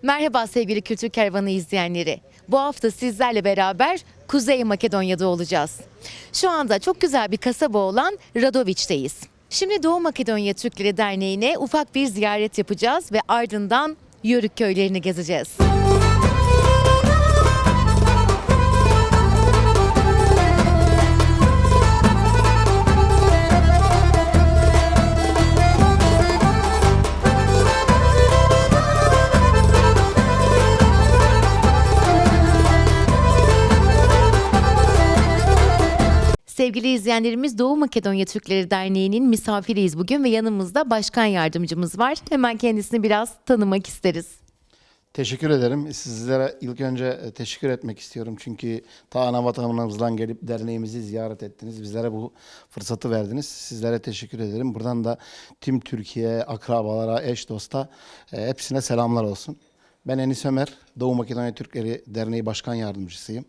Merhaba sevgili Kültür Kervanı izleyenleri. Bu hafta sizlerle beraber Kuzey Makedonya'da olacağız. Şu anda çok güzel bir kasaba olan Radoviç'teyiz. Şimdi Doğu Makedonya Türkleri Derneği'ne ufak bir ziyaret yapacağız ve ardından Yörük köylerini gezeceğiz. Sevgili izleyenlerimiz, Doğu Makedonya Türkleri Derneği'nin misafiriyiz bugün ve yanımızda başkan yardımcımız var. Hemen kendisini biraz tanımak isteriz. Teşekkür ederim. Sizlere ilk önce teşekkür etmek istiyorum. Çünkü ta ana vatanımızdan gelip derneğimizi ziyaret ettiniz. Bizlere bu fırsatı verdiniz. Sizlere teşekkür ederim. Buradan da tüm Türkiye, akrabalara, eş dosta hepsine selamlar olsun. Ben Enis Ömer, Doğu Makedonya Türkleri Derneği Başkan Yardımcısıyım.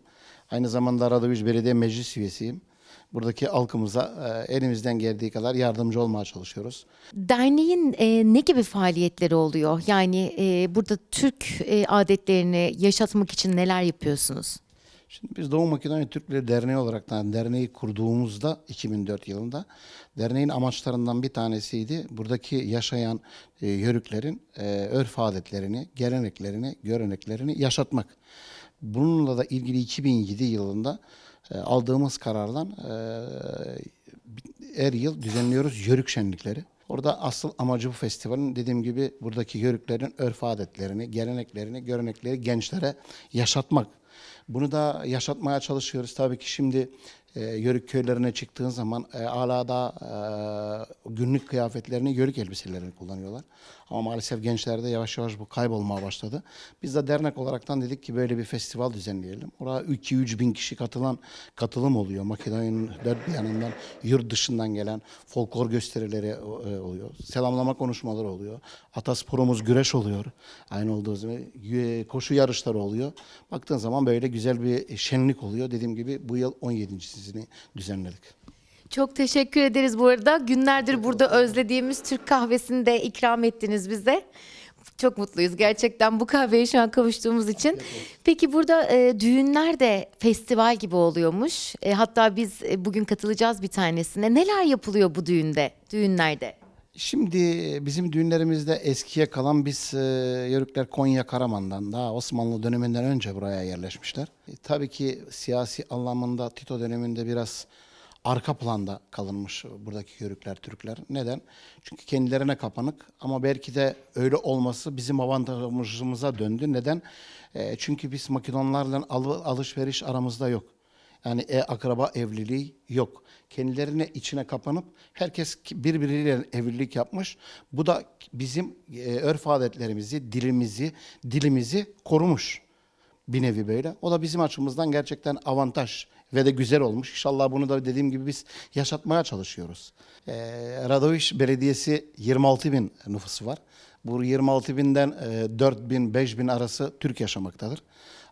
Aynı zamanda Radoviç Belediye Meclis üyesiyim. Buradaki halkımıza elimizden geldiği kadar yardımcı olmaya çalışıyoruz. Derneğin ne gibi faaliyetleri oluyor? Yani burada Türk adetlerini yaşatmak için neler yapıyorsunuz? Şimdi biz Doğu Makedonya Türkleri Derneği olarak da derneği kurduğumuzda 2004 yılında derneğin amaçlarından bir tanesiydi. Buradaki yaşayan Yörüklerin örf adetlerini, geleneklerini, göreneklerini yaşatmak. Bununla da ilgili 2007 yılında aldığımız karardan her yıl düzenliyoruz Yörük şenlikleri. Orada asıl amacı bu festivalin dediğim gibi buradaki Yörüklerin örf adetlerini, geleneklerini, görenekleri gençlere yaşatmak. Bunu da yaşatmaya çalışıyoruz. Tabii ki şimdi Yörük köylerine çıktığın zaman hala da günlük kıyafetlerini, Yörük elbiselerini kullanıyorlar. Ama maalesef gençlerde yavaş yavaş bu kaybolmaya başladı. Biz de dernek olaraktan dedik ki böyle bir festival düzenleyelim. Oraya 2-3 bin kişi katılım oluyor. Makedonya'nın dört bir yanından, yurt dışından gelen folklor gösterileri oluyor. Selamlama konuşmaları oluyor. Atasporumuz güreş oluyor. Aynı olduğu zaman koşu yarışları oluyor. Baktığın zaman böyle güzel bir şenlik oluyor. Dediğim gibi bu yıl 17.sini düzenledik. Çok teşekkür ederiz bu arada. Günlerdir burada özlediğimiz Türk kahvesini de ikram ettiniz bize. Çok mutluyuz gerçekten bu kahveye şu an kavuştuğumuz için. Peki burada düğünler de festival gibi oluyormuş. Hatta biz bugün katılacağız bir tanesine. Neler yapılıyor bu düğünlerde? Şimdi bizim düğünlerimizde eskiye kalan biz Yörükler Konya Karaman'dan daha Osmanlı döneminden önce buraya yerleşmişler. Tabii ki siyasi anlamında Tito döneminde biraz arka planda kalınmış buradaki Yörükler, Türkler. Neden? Çünkü kendilerine kapanık ama belki de öyle olması bizim avantajımıza döndü. Neden? Çünkü biz Makedonlarla alışveriş aramızda yok. Yani akraba evliliği yok. Kendilerine içine kapanıp herkes birbiriyle evlilik yapmış. Bu da bizim örf adetlerimizi, dilimizi korumuş bir nevi böyle. O da bizim açımızdan gerçekten avantaj ve de güzel olmuş. İnşallah bunu da dediğim gibi biz yaşatmaya çalışıyoruz. Radoviç Belediyesi 26 bin nüfusu var. Bu 26 binden 4 bin, 5 bin arası Türk yaşamaktadır.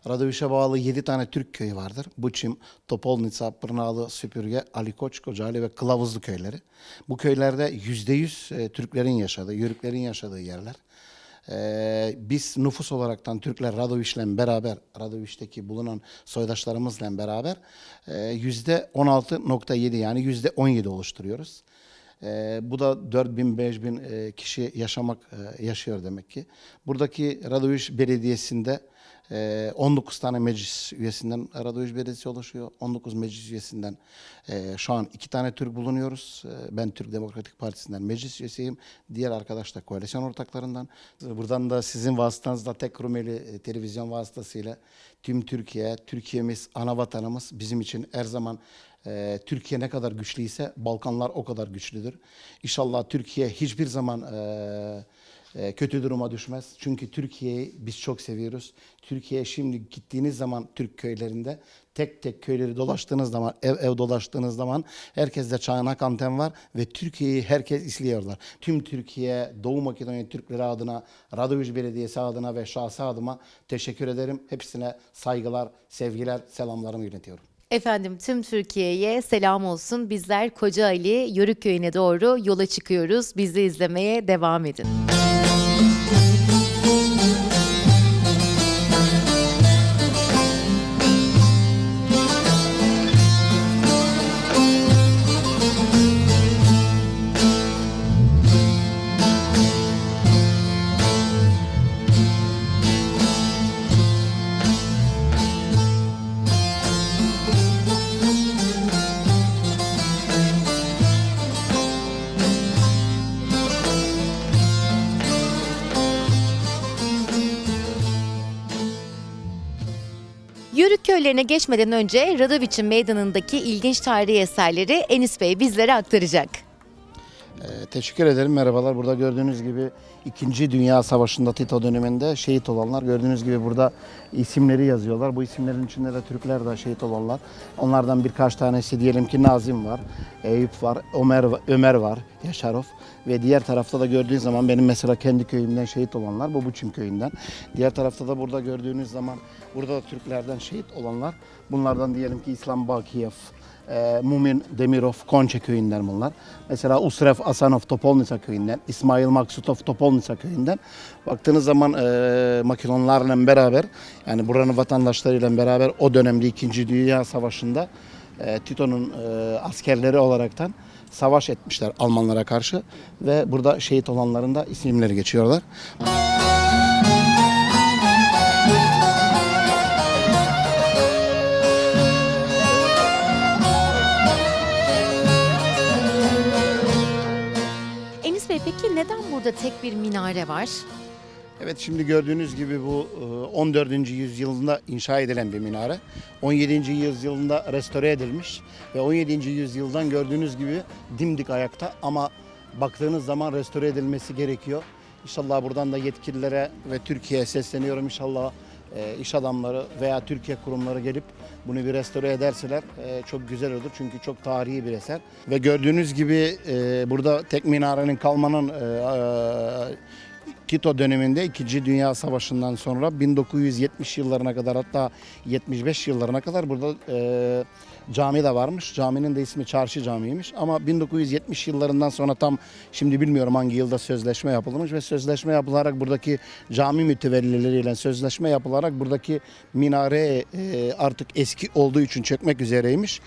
Radoviç'e bağlı 7 tane Türk köyü vardır. Buçim, Topolnica, Pırnalı, Süpürge, Ali Koç, Kocaeli ve Kılavuzlu köyleri. Bu köylerde %100 Türklerin yaşadığı, Yörüklerin yaşadığı yerler. Biz nüfus olaraktan Türkler Radoviç'le beraber, Radoviç'teki bulunan soydaşlarımızla beraber %16.7 yani %17 oluşturuyoruz. Bu da 4 bin, 5 bin kişi yaşıyor demek ki. Buradaki Radoviç Belediyesi'nde 19 tane meclis üyesinden Radoviç Belediyesi oluşuyor. 19 meclis üyesinden şu an 2 tane Türk bulunuyoruz. Ben Türk Demokratik Partisi'nden meclis üyesiyim. Diğer arkadaş da koalisyon ortaklarından. Buradan da sizin vasıtanızla tek Rumeli televizyon vasıtasıyla tüm Türkiye'miz, ana vatanımız bizim için her zaman Türkiye ne kadar güçlüyse Balkanlar o kadar güçlüdür. İnşallah Türkiye hiçbir zaman kötü duruma düşmez. Çünkü Türkiye'yi biz çok seviyoruz. Türkiye'ye şimdi gittiğiniz zaman Türk köylerinde tek tek köyleri dolaştığınız zaman, ev dolaştığınız zaman herkeste çanak anten var ve Türkiye'yi herkes izliyorlar. Tüm Türkiye, Doğu Makedonya Türkleri adına, Radoviç Belediyesi adına ve şahsı adıma teşekkür ederim. Hepsine saygılar, sevgiler, selamlarımı iletiyorum. Efendim tüm Türkiye'ye selam olsun. Bizler Kocaeli Yörük Köyü'ne doğru yola çıkıyoruz. Bizi izlemeye devam edin. Yörük köylerine geçmeden önce Radoviç'in meydanındaki ilginç tarihi eserleri Enis Bey bizlere aktaracak. Teşekkür ederim. Merhabalar. Burada gördüğünüz gibi 2. Dünya Savaşı'nda Tito döneminde şehit olanlar. Gördüğünüz gibi burada isimleri yazıyorlar. Bu isimlerin içinde de Türkler de şehit olanlar. Onlardan birkaç tanesi diyelim ki Nazım var, Eyüp var, Ömer var, Yaşarov. Ve diğer tarafta da gördüğünüz zaman benim mesela kendi köyümden şehit olanlar bu Buçim köyünden. Diğer tarafta da burada gördüğünüz zaman burada da Türklerden şehit olanlar. Bunlardan diyelim ki İslam Bakiyev, Mumin Demirov, Konçe köyünden bunlar. Mesela Usref Asanov Topolnitsa köyünden, İsmail Maksutov Topolnitsa köyünden. Baktığınız zaman Makedonlarla beraber, yani buranın vatandaşlarıyla beraber o dönemde 2. Dünya Savaşı'nda Tito'nun askerleri olaraktan savaş etmişler Almanlara karşı ve burada şehit olanların da isimleri geçiyorlar. Enis Bey, peki neden burada tek bir minare var? Evet, şimdi gördüğünüz gibi bu 14. yüzyılında inşa edilen bir minare. 17. yüzyılında restore edilmiş ve 17. yüzyıldan gördüğünüz gibi dimdik ayakta ama baktığınız zaman restore edilmesi gerekiyor. İnşallah buradan da yetkililere ve Türkiye'ye sesleniyorum. İnşallah iş adamları veya Türkiye kurumları gelip bunu bir restore ederseler çok güzel olur. Çünkü çok tarihi bir eser. Ve gördüğünüz gibi burada tek minarenin kalmanın Tito döneminde 2. Dünya Savaşı'ndan sonra 1970 yıllarına kadar, hatta 75 yıllarına kadar burada cami de varmış. Caminin de ismi Çarşı Camii'ymiş. Ama 1970 yıllarından sonra tam şimdi bilmiyorum hangi yılda sözleşme yapılmış ve sözleşme yapılarak buradaki cami mütevellileriyle sözleşme yapılarak buradaki minare artık eski olduğu için çökmek üzereymiş.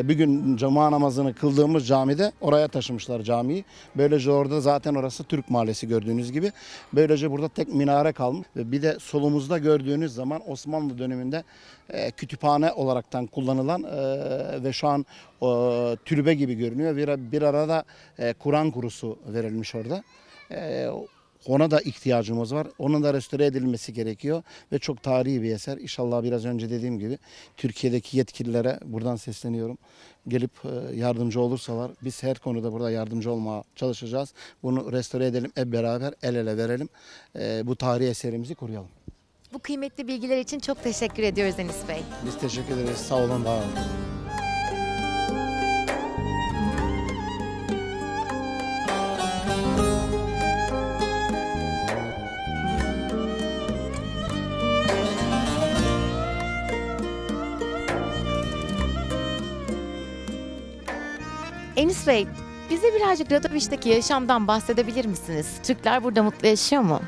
Bir gün cuma namazını kıldığımız camide oraya taşımışlar camiyi. Böylece orada zaten orası Türk Mahallesi gördüğünüz gibi. Böylece burada tek minare kalmış. Bir de solumuzda gördüğünüz zaman Osmanlı döneminde kütüphane olaraktan kullanılan ve şu an türbe gibi görünüyor. Bir arada Kur'an kurusu verilmiş orada. Ona da ihtiyacımız var. Onun da restore edilmesi gerekiyor ve çok tarihi bir eser. İnşallah biraz önce dediğim gibi Türkiye'deki yetkililere buradan sesleniyorum. Gelip yardımcı olursalar biz her konuda burada yardımcı olmaya çalışacağız. Bunu restore edelim, hep beraber el ele verelim. Bu tarihi eserimizi koruyalım. Bu kıymetli bilgiler için çok teşekkür ediyoruz Enis Bey. Biz teşekkür ederiz. Sağ olun, var olun. Enis Bey, bize birazcık Radoviç'teki yaşamdan bahsedebilir misiniz? Türkler burada mutlu yaşıyor mu?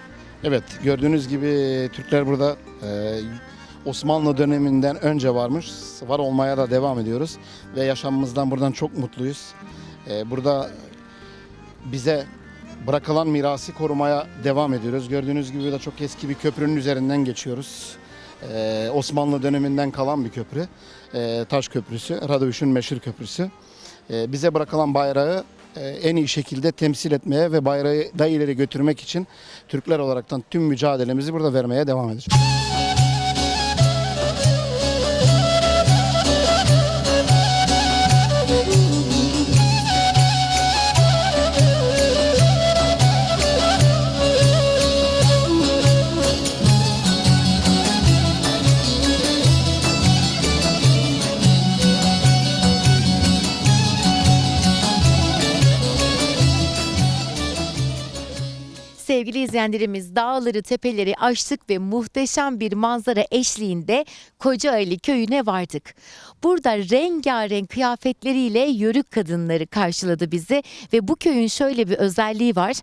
Evet, gördüğünüz gibi Türkler burada Osmanlı döneminden önce varmış. Var olmaya da devam ediyoruz ve yaşamımızdan buradan çok mutluyuz. Burada bize bırakılan mirası korumaya devam ediyoruz. Gördüğünüz gibi de çok eski bir köprünün üzerinden geçiyoruz. Osmanlı döneminden kalan bir köprü. Taş Köprüsü, Radoviç'in meşhur köprüsü. Bize bırakılan bayrağı en iyi şekilde temsil etmeye ve bayrağı da ileri götürmek için Türkler olaraktan tüm mücadelemizi burada vermeye devam edeceğiz. Sevgili izleyenlerimiz, dağları tepeleri aştık ve muhteşem bir manzara eşliğinde Kocaeli köyüne vardık. Burada rengarenk kıyafetleriyle Yörük kadınları karşıladı bizi ve bu köyün şöyle bir özelliği var.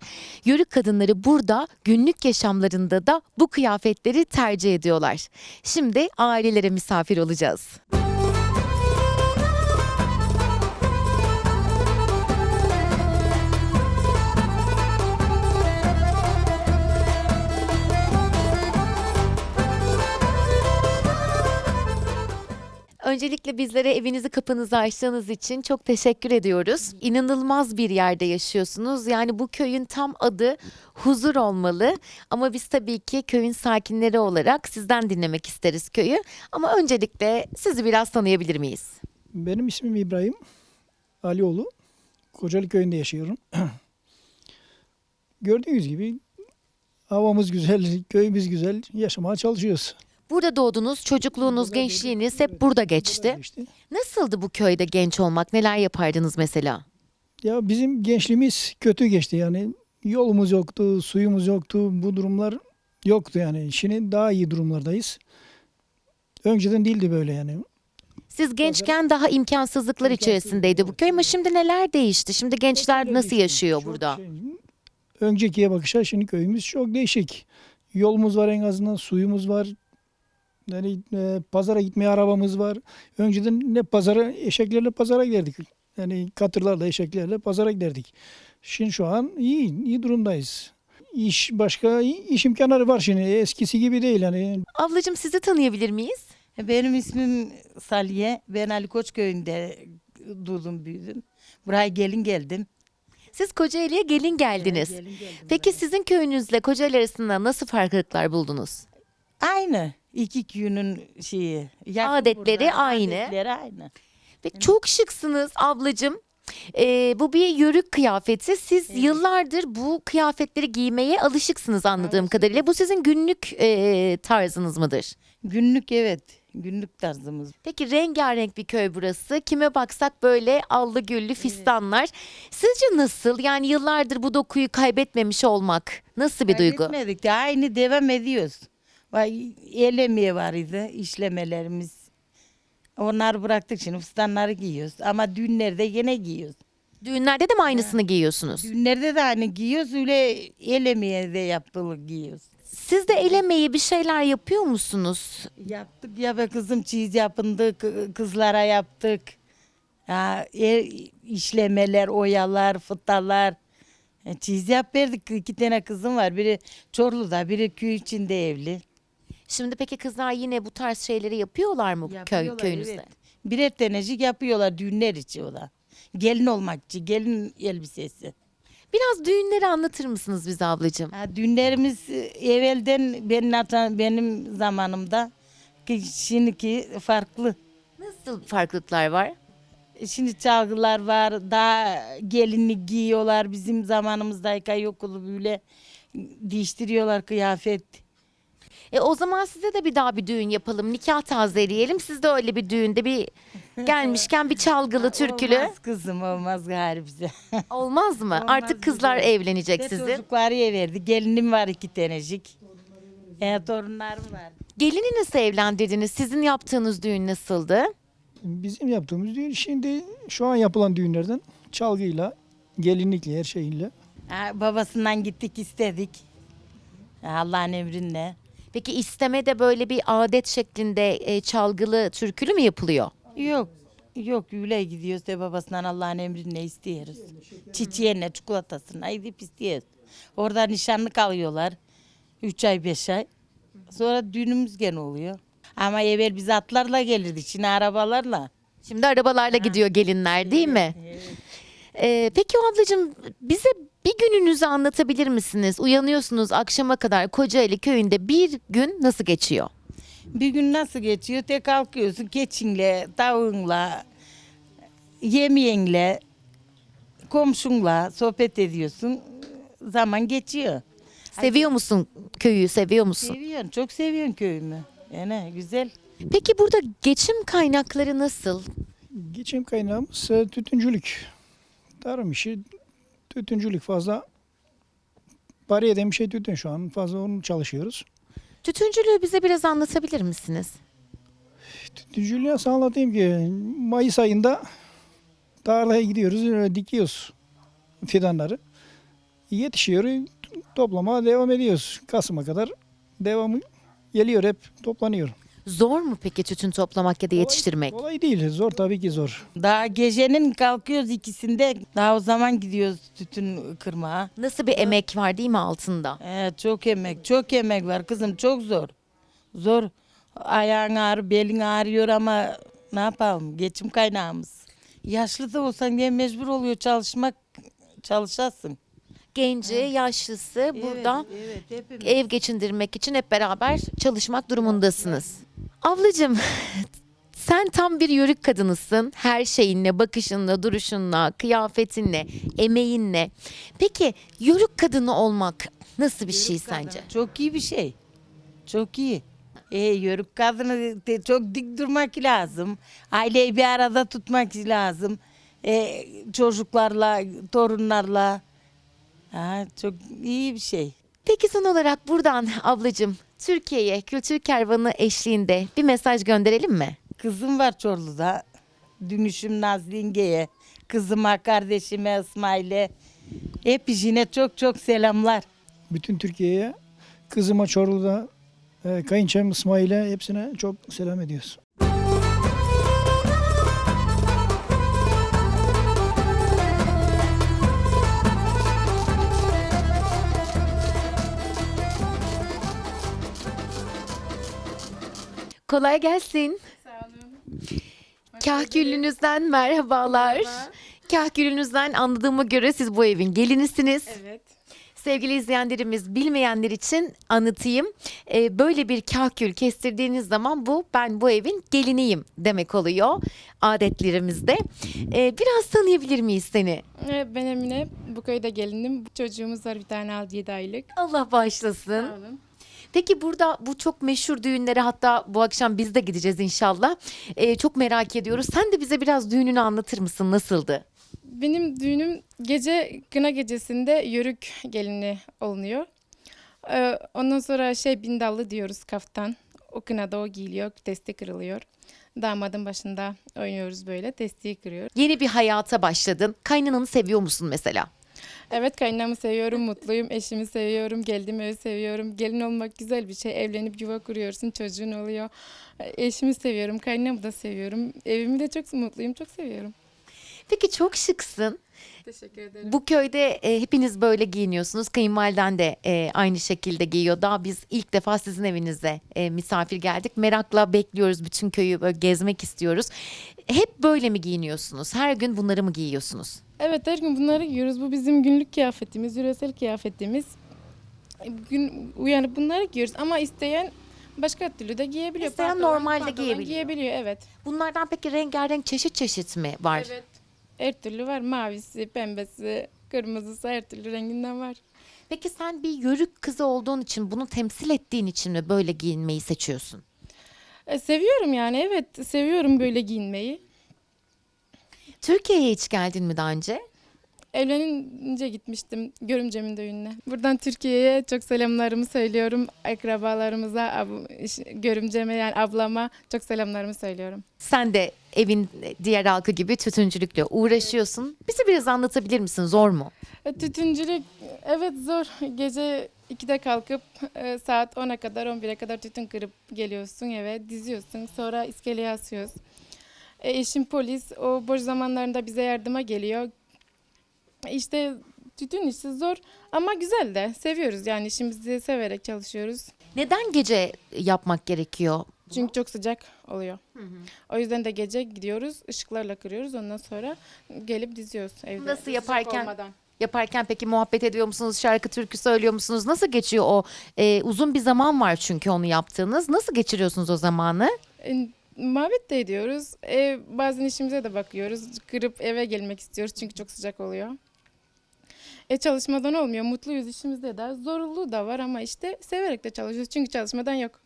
Yörük kadınları burada günlük yaşamlarında da bu kıyafetleri tercih ediyorlar. Şimdi ailelere misafir olacağız. Öncelikle bizlere evinizi kapınızı açtığınız için çok teşekkür ediyoruz. İnanılmaz bir yerde yaşıyorsunuz. Yani bu köyün tam adı huzur olmalı. Ama biz tabii ki köyün sakinleri olarak sizden dinlemek isteriz köyü. Ama öncelikle sizi biraz tanıyabilir miyiz? Benim ismim İbrahim Alioğlu. Kocaeli köyünde yaşıyorum. Gördüğünüz gibi havamız güzel, köyümüz güzel. Yaşamaya çalışıyoruz. Burada doğdunuz, çocukluğunuz, gençliğiniz hep burada geçti. İşte. Nasıldı bu köyde genç olmak? Neler yapardınız mesela? Ya bizim gençliğimiz kötü geçti yani. Yolumuz yoktu, suyumuz yoktu. Bu durumlar yoktu yani. Şimdi daha iyi durumlardayız. Önceden değildi böyle yani. Siz gençken daha imkansızlıklar içerisindeydi bu köy ama şimdi neler değişti? Şimdi gençler nasıl yaşıyor Çok burada? Öncekiye bakışa şimdi köyümüz çok değişik. Yolumuz var en azından, suyumuz var. Yani pazara gitmeye arabamız var. Önceden ne pazara, eşeklerle pazara giderdik. Yani katırlarla, eşeklerle pazara giderdik. Şimdi şu an iyi durumdayız. İş başka, iş imkanları var şimdi. Eskisi gibi değil yani. Ablacığım sizi tanıyabilir miyiz? Benim ismim Saliye. Ben Ali Koç köyünde doğdum büyüdüm. Buraya gelin geldim. Siz Kocaeli'ye gelin geldiniz. Gelin geldim Peki sizin köyünüzle Kocaeli arasında nasıl farklılıklar buldunuz? Aynı. İki köyünün şeyi. yakın Adetleri burada, aynı. Adetleri aynı. Ve çok şıksınız ablacığım. Bu bir yörük kıyafeti. Siz yıllardır bu kıyafetleri giymeye alışıksınız anladığım kadarıyla. Bu sizin günlük tarzınız mıdır? Günlük evet. Günlük tarzımız. Peki rengarenk bir köy burası. Kime baksak böyle allı güllü fistanlar. Sizce nasıl? Yani yıllardır bu dokuyu kaybetmemiş olmak nasıl bir duygu? Kaybetmedik de aynı devam ediyoruz. Vay, el emeği var idi işlemelerimiz. Onları bıraktık şimdi fistanları giyiyoruz. Ama düğünlerde yine giyiyoruz. Düğünlerde de mi aynısını giyiyorsunuz? Düğünlerde de aynı giyiyoruz. Öyle el emeği de yaptığı giyiyoruz. Siz de el emeği bir şeyler yapıyor musunuz? Yaptık ya be kızım çiz yapındık, kızlara yaptık. Ya, işlemeler, oyalar, fıtalar. Çiz yap verdik. 2 tane kızım var. Biri Çorlu'da, biri köy içinde evli. Şimdi peki kızlar yine bu tarz şeyleri yapıyorlar mı Yapıyorlar, köyünüzde? evet. Birer tanecik yapıyorlar düğünler için o da. Gelin olmak için, gelin elbisesi. Biraz düğünleri anlatır mısınız bize ablacığım? Ha, düğünlerimiz evvelden benim zamanımda ki şimdiki farklı. Nasıl farklılıklar var? Şimdi çalgılar var, daha gelinlik giyiyorlar. Bizim zamanımızda yokulu böyle değiştiriyorlar kıyafet. O zaman size de bir daha bir düğün yapalım. Nikah tazeleyelim. Siz de öyle bir düğünde bir gelmişken bir çalgılı, türkülü. Olmaz kızım, olmaz gari bize. Olmaz mı? Olmaz Artık kızlar bize. evlenecek Ve sizin. çocukları verdi. Gelinim var 2 tanecik. Torunlarım var. Gelini nasıl evlendirdiniz? Sizin yaptığınız düğün nasıldı? Bizim yaptığımız düğün şimdi şu an yapılan düğünlerden çalgıyla, gelinlikle, her şeyiyle. Ha, babasından gittik istedik. Allah'ın emrinle. Peki istemede böyle bir adet şeklinde çalgılı, türkülü mü yapılıyor? Yok. Yok öyle gidiyoruz da babasından Allah'ın emrinle istiyoruz. Çiçeğine, çikolatasına gidip istiyoruz. Orada nişanlık alıyorlar. 3 ay 5 ay. Sonra düğünümüz gene oluyor. Ama evvel biz atlarla gelirdik. Şimdi arabalarla. Şimdi arabalarla gidiyor gelinler değil mi? Peki ablacığım bize bir gününüzü anlatabilir misiniz? Uyanıyorsunuz akşama kadar Kocaeli köyünde bir gün nasıl geçiyor? Bir gün nasıl geçiyor? Tek kalkıyorsun keçinle, tavuğunla, yemeğinle, komşunla sohbet ediyorsun. Zaman geçiyor. Seviyor musun köyü, seviyor musun? Seviyorsun, çok seviyorsun köyümü. Yani güzel. Peki burada geçim kaynakları nasıl? Geçim kaynağımız tütüncülük. Tarım işi, tütüncülük fazla. Para eden bir şey tütün şu an. Fazla onu çalışıyoruz. Tütüncülüğü bize biraz anlatabilir misiniz? Tütüncülüğü nasıl anlatayım ki? Mayıs ayında tarlaya gidiyoruz, dikiyoruz fidanları. Yetişiyor, toplamaya devam ediyoruz. Kasım'a kadar devamı geliyor, hep toplanıyor. Zor mu peki tütün toplamak ya da yetiştirmek? Kolay değil, zor tabii ki zor. Daha gecenin kalkıyoruz ikisinde. Daha o zaman gidiyoruz tütün kırmaya. Nasıl bir emek var değil mi altında? Çok emek, çok emek var kızım. Çok zor. Zor. Ayağın ağrı, belin ağrıyor ama Ne yapalım? Geçim kaynağımız. Yaşlı da olsan diye mecbur oluyor çalışasın. Genci, yaşlısı burada Evet, hepimiz. ev geçindirmek için hep beraber çalışmak durumundasınız. Ablacığım, sen tam bir yörük kadınısın. Her şeyinle, bakışınla, duruşunla, kıyafetinle, emeğinle. Peki yörük kadını olmak nasıl bir şey sence? Çok iyi bir şey. Çok iyi. Yörük kadını çok dik durmak lazım. Aileyi bir arada tutmak lazım. Çocuklarla, torunlarla. Çok iyi bir şey. Peki son olarak buradan ablacığım Türkiye'ye kültür kervanı eşliğinde bir mesaj gönderelim mi? Kızım var Çorlu'da. Dünüşüm Nazlı Yenge'ye. Kızıma, kardeşime, İsmail'e. Hep işine çok çok selamlar. Bütün Türkiye'ye, kızıma Çorlu'da, kayınçom İsmail'e hepsine çok selam ediyoruz. Kolay gelsin. Sağ olun. Kahküllünüzden merhabalar. Merhaba. Kahküllünüzden anladığıma göre siz bu evin gelinisiniz. Evet. Sevgili izleyenlerimiz bilmeyenler için anlatayım. Böyle bir kahkül kestirdiğiniz zaman ben bu evin geliniyim demek oluyor adetlerimizde. Biraz tanıyabilir miyiz seni? Ben Emine. Bu köyde gelinim. Çocuğumuz var bir tane 6-7 aylık. Allah bağışlasın. Sağ olun. Peki burada bu çok meşhur düğünlere hatta bu akşam biz de gideceğiz inşallah. Çok merak ediyoruz. Sen de bize biraz düğününü anlatır mısın? Nasıldı? Benim düğünüm kına gecesinde yörük gelini olunuyor. Ondan sonra bindallı diyoruz kaftan. O kınada o giyiliyor, testi kırılıyor. Damadın başında oynuyoruz böyle, testiyi kırıyor. Yeni bir hayata başladın. Kaynananı seviyor musun mesela? Evet, kaynamı seviyorum, mutluyum. Eşimi seviyorum, geldiğim evi seviyorum. Gelin olmak güzel bir şey. Evlenip yuva kuruyorsun, çocuğun oluyor. Eşimi seviyorum, kaynamı da seviyorum. Evimi de çok mutluyum, çok seviyorum. Peki çok şıksın. Teşekkür ederim. Bu köyde hepiniz böyle giyiniyorsunuz. Kayınvaliden de aynı şekilde giyiyor. Daha biz ilk defa sizin evinize misafir geldik. Merakla bekliyoruz. Bütün köyü böyle gezmek istiyoruz. Hep böyle mi giyiniyorsunuz? Her gün bunları mı giyiyorsunuz? Evet, her gün bunları giyiyoruz. Bu bizim günlük kıyafetimiz, yöresel kıyafetimiz. Bugün uyanıp bunları giyiyoruz ama isteyen başka türlü de giyebiliyor. İsteyen Pantolon, normalde pantolon giyebiliyor. evet. Bunlardan peki rengarenk çeşit mi var? Evet. Her türlü var. Mavisi, pembesi, kırmızısı her türlü renginden var. Peki sen bir yörük kızı olduğun için, bunu temsil ettiğin için mi böyle giyinmeyi seçiyorsun? Seviyorum yani, evet. Seviyorum böyle giyinmeyi. Türkiye'ye hiç geldin mi daha önce? Evlenince gitmiştim görümcemin düğününe. Buradan Türkiye'ye çok selamlarımı söylüyorum. Akrabalarımıza, görümceme yani ablama çok selamlarımı söylüyorum. Sen de evin diğer halkı gibi tütüncülükle uğraşıyorsun. Bize biraz anlatabilir misin? Zor mu? Tütüncülük evet zor. Gece 2'de kalkıp saat 10'a kadar 11'e kadar tütün kırıp geliyorsun eve diziyorsun. Sonra iskeleye asıyoruz. Eşim polis. O boş zamanlarında bize yardıma geliyor. İşte tütün işi zor ama güzel de seviyoruz yani işimizi severek çalışıyoruz. Neden gece yapmak gerekiyor? Çünkü çok sıcak oluyor. O yüzden de gece gidiyoruz, ışıklarla kırıyoruz. Ondan sonra gelip diziyoruz evde. Nasıl Sıcak yaparken? olmadan. Yaparken peki muhabbet ediyor musunuz? Şarkı türkü söylüyor musunuz? Nasıl geçiyor o? Uzun bir zaman var çünkü onu yaptığınız. Nasıl geçiriyorsunuz o zamanı? Muhabbet de ediyoruz. Bazen işimize de bakıyoruz. Kırıp eve gelmek istiyoruz çünkü çok sıcak oluyor. Çalışmadan olmuyor. Mutluyuz işimizde de. Zorluğu da var ama işte severek de çalışıyoruz. Çünkü çalışmadan yok.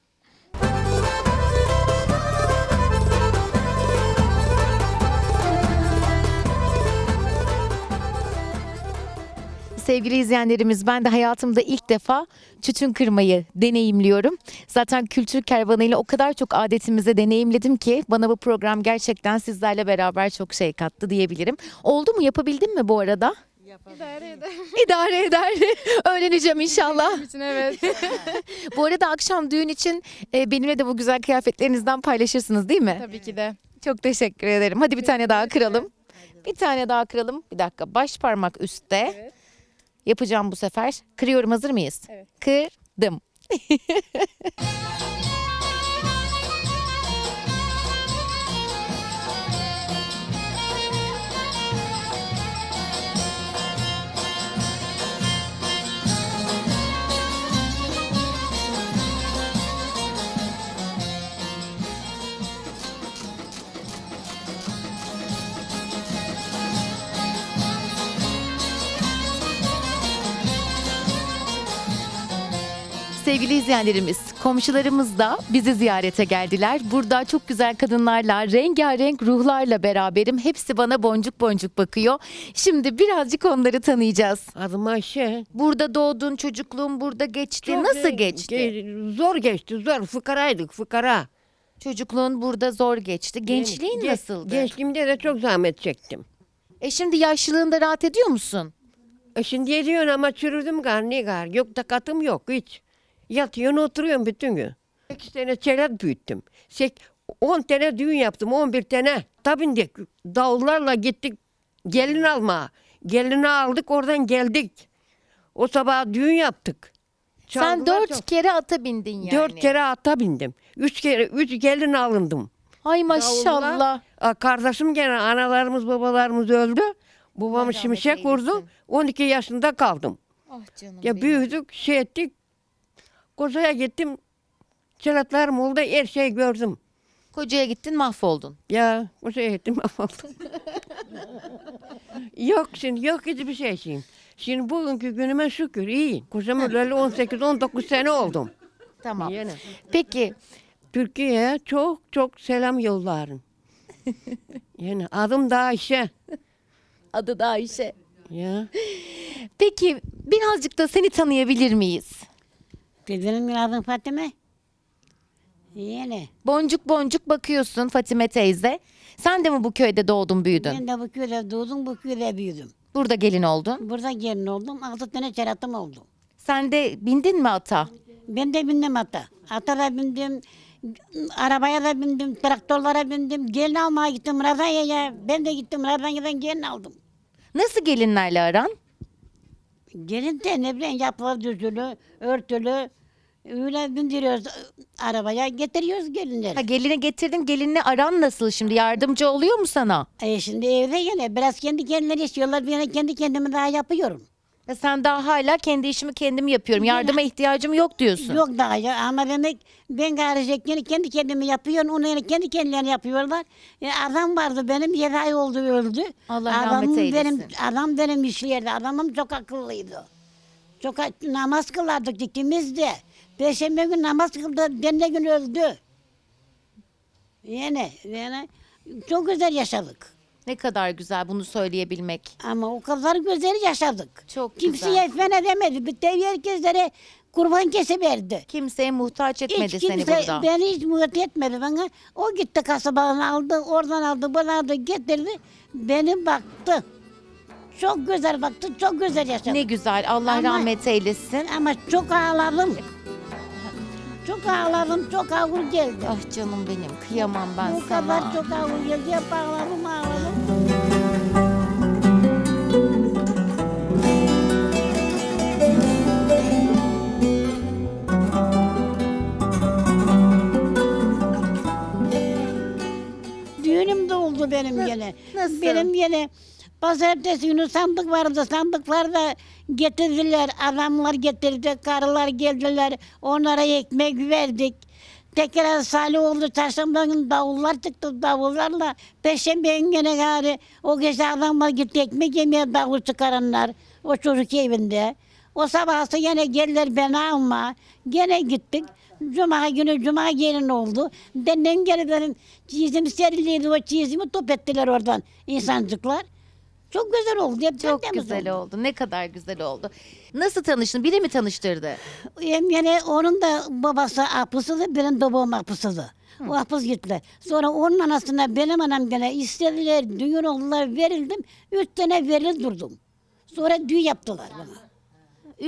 Sevgili izleyenlerimiz, ben de hayatımda ilk defa tütün kırmayı deneyimliyorum. Zaten kültür kervanıyla o kadar çok adetimize deneyimledim ki bana bu program gerçekten sizlerle beraber çok şey kattı diyebilirim. Oldu mu? Yapabildin mi bu arada? İdare eder. İdare eder. Öğreneceğim inşallah. Bizim için evet. Bu arada akşam düğün için benimle de bu güzel kıyafetlerinizden paylaşırsınız değil mi? Tabii ki de. Çok teşekkür ederim. Hadi bir tane daha kıralım. Bir tane daha kıralım. Bir dakika. Baş parmak üstte. Evet. Yapacağım bu sefer. Kırıyorum. Hazır mıyız? Evet. Kırdım. sevgili izleyenlerimiz, komşularımız da bizi ziyarete geldiler. Burada çok güzel kadınlarla, rengarenk ruhlarla beraberim. Hepsi bana boncuk boncuk bakıyor. Şimdi birazcık onları tanıyacağız. Adım Ayşe. Burada doğdun, çocukluğun burada geçti. Nasıl geçti? Zor geçti, zor. Fıkaraydık, fıkara. Çocukluğun burada zor geçti. Gençliğin nasıldı? Gençliğimde de çok zahmet çektim. Şimdi yaşlılığında rahat ediyor musun? Şimdi ediyorsun ama çürüdüm ne gar. Yok takatım yok hiç. Yatıyorsun oturuyorsun bütün gün. 8 tane çelet büyüttüm. 10 tane düğün yaptım, 11 tane. Tabii davullarla gittik gelin almaya. Gelini aldık, oradan geldik. O sabah düğün yaptık. Sen Çaldılar 4 kere ata bindin yani. 4 kere ata bindim. 3 gelin alındım. Ay maşallah. Kardeşim gene analarımız babalarımız öldü. Babam Allah şimşek rahmet vurdu. eylesin. 12 yaşında kaldım. Ah canım Ya benim. büyüdük ettik. Kozaya gittim. Çeletlerim oldu her şeyi gördüm. Kocaya gittin mahvoldun. Ya kozaya gittim mahvoldum. Yok şimdi yok hiçbir şey şimdi. Şimdi bugünkü günüme şükür iyi. Kocam öleli 18-19 sene oldum. Tamam. Yine. Peki Türkiye'ye çok çok selam yollarım. Yani adım da Ayşe. adı da Ayşe. Ya. Peki birazcık da seni tanıyabilir miyiz? Benim adım Fatime. Yeni. Boncuk boncuk bakıyorsun Fatime teyze. Sen de mi bu köyde doğdun büyüdün? Ben de bu köyde doğdum, bu köyde büyüdüm. Burada gelin oldun. Burada gelin oldum, 6 tane çeratım oldu. Sen de bindin mi ata? Ben de bindim ata. Ata da bindim, arabaya da bindim, traktörlere bindim. Gelin almaya gittim Radanya'ya. Ben de gittim Radanya'dan gelin aldım. Nasıl gelinlerle aran? Gelin de ne bileyim yapılı düzülü, örtülü. Öyle bindiriyoruz arabaya, getiriyoruz gelinleri. Ha, gelini getirdin. Gelinle aran nasıl şimdi? Yardımcı oluyor mu sana? Şimdi evde yine biraz kendi kendileri istiyorlar. Ben de kendi kendime daha yapıyorum. Sen daha hala kendi işimi kendim yapıyorum. Yardıma ihtiyacım yok diyorsun. Yok daha ya ama demek ben garicekken kendi kendimi yapıyorum. Onu yani kendi kendilerine yapıyorlar. Adam vardı benim 7 ay oldu öldü. Allah rahmet Adamım eylesin. Adam benim işliyerdi. Adamım çok akıllıydı. Çok namaz kılardık ikimiz de. Perşembe gün namaz kıldı. Benle gün öldü. Yani çok güzel yaşadık. Ne kadar güzel bunu söyleyebilmek. Ama o kadar güzel yaşadık. Çok Kimseye güzel. fen edemedi. Bir de herkeslere kurban kesiverdi. Kimseye muhtaç etmedi Hiç seni kimse burada. beni hiç muhtaç etmedi bana. O gitti kasabadan aldı, oradan aldı, buradan aldı, getirdi. Beni baktı. Çok güzel baktı, çok güzel yaşadı. Ne güzel. Allah Ama- rahmet eylesin. Ama çok ağladım. Çok ağladım, çok ağır geldi. Ah canım benim. Kıyamam ben Bu sana. kadar çok ağır geldi. Hep ağladım, ağladım. Düğünüm de oldu benim gene. nasıl? Benim gene pazartesi günü sandık vardı. Sandıklarda getirdiler. Adamlar getirdi. Karılar geldiler. Onlara ekmek verdik. Tekrar salih oldu. Çarşamba günü davullar çıktı. Davullarla Perşembe günü gene gari. O gece adamlar gitti ekmek yemeye davul çıkaranlar. O çocuk evinde. O sabahsı gene geldiler beni alma. Gene gittik. Cuma günü cuma gelin oldu. Denem gene benim çizim seriliydi. O çizimi top ettiler oradan insancıklar. Çok güzel oldu. Hep Çok tertemiz güzel oldu. Ne kadar güzel oldu. Nasıl tanıştın? Biri mi tanıştırdı? Yani onun da babası apısıydı, benim de babam apısıydı. O apız gittiler. Sonra onun anasına benim anam gene istediler, düğün oldular, verildim. 3 sene veril durdum. Sonra düğün yaptılar bana.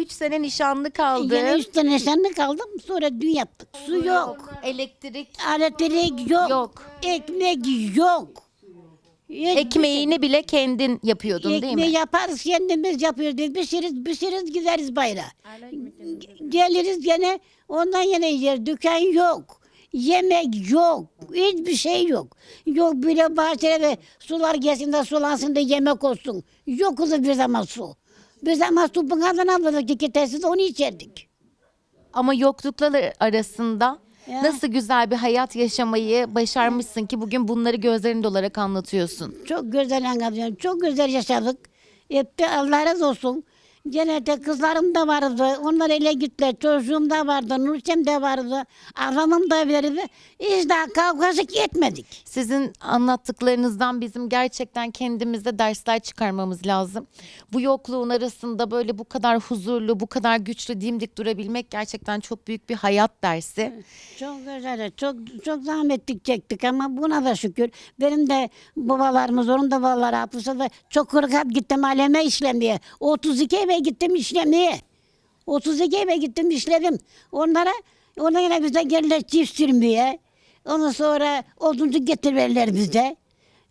3 sene nişanlı kaldın. Yine 3 sene nişanlı kaldım, sonra düğün yaptık. Su yok, Elektrik elektrik yok, Yok. ekmek yok. ekmeğini bile kendin yapıyordun değil Ekmeği mi? yaparız, kendimiz yapıyoruz. Pişiririz, gideriz bayrağa. Geliriz gene, ondan yine yiyeceğiz. Dükkan yok. Yemek yok. Hiçbir şey yok. Yok bile bahçede sular gelsin de sulansın da yemek olsun. Yok oldu bir zaman su. Bir zaman su bunlardan alırdık 2 tesis onu içerdik. Ama yokluklar arasında Ya. nasıl güzel bir hayat yaşamayı başarmışsın ki bugün bunları gözlerinde olarak anlatıyorsun. Çok güzel anlatıyorum. Çok güzel yaşadık. Hep de Allah razı olsun. Cennete kızlarım da vardı. Onlar ele gittiler. Çocuğum da vardı. Nurçem de vardı. Adamım da verdi. Hiç daha kavgası etmedik. Sizin anlattıklarınızdan bizim gerçekten kendimize dersler çıkarmamız lazım. Bu yokluğun arasında böyle bu kadar huzurlu, bu kadar güçlü dimdik durabilmek gerçekten çok büyük bir hayat dersi. Çok güzel, çok zahmetlik çektik ama buna da şükür. Benim de babalarımız, onun da babaları hafızsa da çok kırkat gittim aleme işlemeye. 32 eve gittim işlemeye. 32 eve gittim işledim. Ona yine bize gelirler çift sürmeye. Ondan sonra oduncu getirirler bize.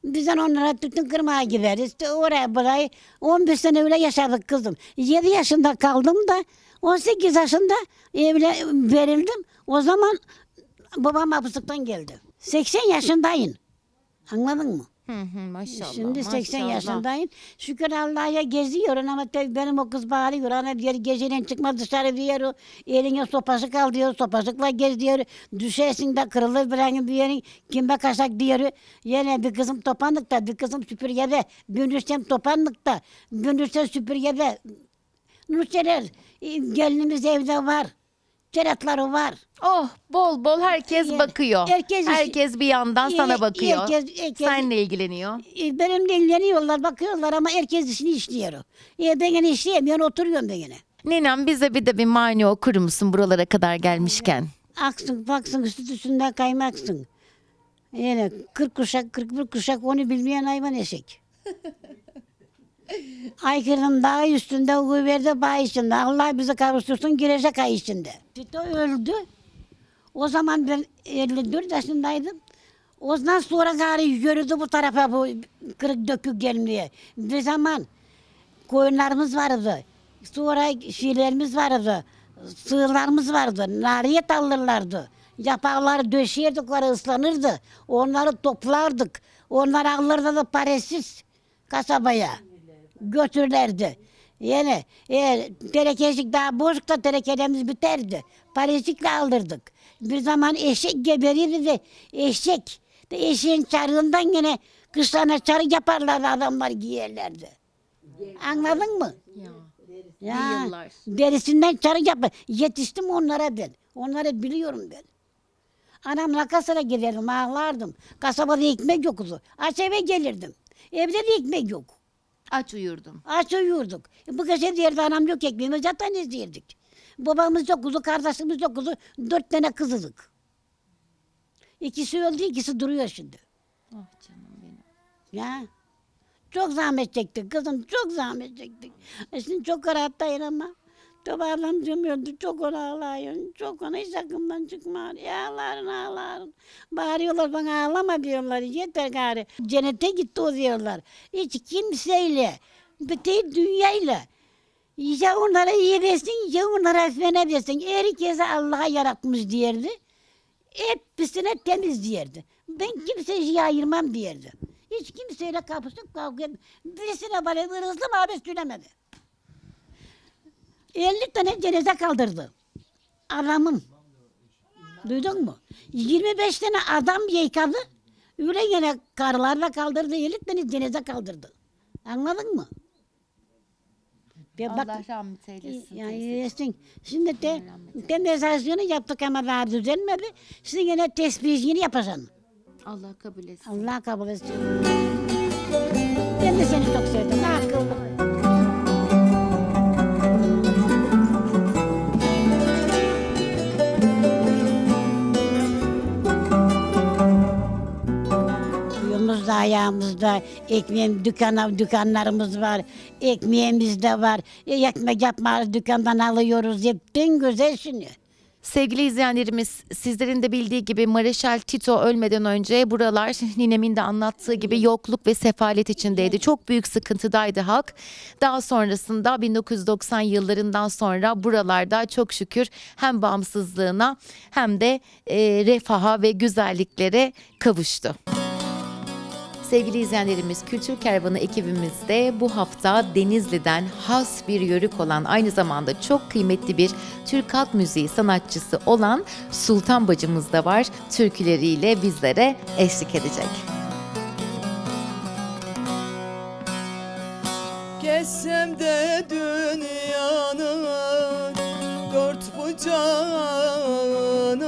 Bizden onlara tütün kırmaya gideriz. Oraya burayı 11 sene öyle yaşadık kızım. 7 yaşında kaldım da 18 yaşında evle verildim. O zaman babam hapıslıktan geldi. 80 yaşındayım. Anladın mı? Maşallah. Şimdi 80 maşallah. yaşındayım. Şükür Allah'a geziyorum ama tabii benim o kız bağırıyor. Ana diyor gecenin çıkma dışarı diyor. Eline sopası kal diyor. Sopasıkla gez diyor. Düşersin de kırılır bir yerin. Kimbe kaçak diyor. Yine bir kızım topanlıkta, bir kızım süpürgede. Bünürsem topanlıkta, bünürsem süpürgede. Nurçeler gelinimiz evde var. Çeratları var. Oh, bol bol herkes Ya, bakıyor. herkes- Herkes bir yandan sana bakıyor. herkes- Seninle ilgileniyor. Benimle ilgileniyorlar, bakıyorlar ama herkes işini işliyor. Ben yine işleyemiyorum, oturuyorum ben yine. Ninem bize bir de bir mani okur musun buralara kadar gelmişken? Aksın, baksın, üstünden kaymaksın. Yani 40 kuşak, 41 kuşak onu bilmeyen hayvan eşek. Aykırının dağı üstünde, Guverde bağ içinde. Allah bizi kavuştursun, girecek ay içinde. Tito öldü. O zaman ben 54 yaşındaydım. Ondan sonra gari yürüdü bu tarafa bu kırık dökük gelmeye. Bir zaman koyunlarımız vardı. Sonra şeylerimiz vardı. Sığırlarımız vardı. Nariyet alırlardı. Yapakları döşerdik, orası ıslanırdı. Onları toplardık. Onları alırdı da parasız kasabaya. Götürlerdi. Yani terekecik daha bozukta terekelerimiz biterdi. Parazikle aldırdık. Bir zaman eşek geberirdi de eşek. De eşeğin çarığından yine kışlarına çarık yaparlardı adamlar giyerlerdi. Anladın mı? Ya, yıllar. derisinden çarık yapar. Yetiştim onlara ben. Onları biliyorum ben. Anamla kasara giderdim, ağlardım. Kasabada ekmek yoktu. Aç eve gelirdim. Evde de ekmek yok. Aç uyurdum. Aç uyurduk. Bu gece derdi anam yok ekmeğimiz zaten izleyirdik. Babamız yoktu, kardeşimiz yoktu. 4 tane kızılık. İkisi öldü, ikisi duruyor şimdi. Oh canım benim. Ya. Çok zahmet çektik kızım, çok zahmet çektik. Şimdi çok rahattayım ama. Toparlanacağım öldü, çok ona ağlayın, çok ona hiç aklımdan çıkmıyor. Ya ağların ağların. Bağırıyorlar bana ağlama diyorlar, yeter gari. Cennete gitti o diyorlar. Hiç kimseyle, bütün dünyayla. Ya onlara iyi desin, ya onlara fena desin. Herkese Allah'a yaratmış diyerdi. Hepsine temiz diyerdi. Ben kimseyi ayırmam diyerdi. Hiç kimseyle kapışıp kavga etmem. Birisine bana hırslı mı abi söylemedi. 50 tane cenaze kaldırdı. Adamım. Duydun mu? 25 tane adam yıkadı. Öyle yine karılarla kaldırdı. 50 tane cenaze kaldırdı. Anladın mı? Allah rahmet eylesin. Yani teyze. eylesin. Şimdi de mezasyonu yaptık ama daha düzelmedi. Şimdi yine tesbihini yapacaksın. Allah kabul etsin. Allah kabul etsin. Ben de seni çok sevdim. Akıllı. Suyumuz da ayağımızda, dükkanlarımız var, ekmeğimiz de var. Ekmek yapma dükkandan alıyoruz. Hepten güzel şimdi. Sevgili izleyenlerimiz, sizlerin de bildiği gibi Mareşal Tito ölmeden önce buralar ninemin de anlattığı gibi yokluk ve sefalet içindeydi. Çok büyük sıkıntıdaydı halk. Daha sonrasında 1990 yıllarından sonra buralarda çok şükür hem bağımsızlığına hem de refaha ve güzelliklere kavuştu. Sevgili izleyenlerimiz, Kültür Kervanı ekibimizde bu hafta Denizli'den has bir yörük olan, aynı zamanda çok kıymetli bir Türk halk müziği sanatçısı olan Sultan bacımız da var. Türküleriyle bizlere eşlik edecek. Kessem de dünya canım,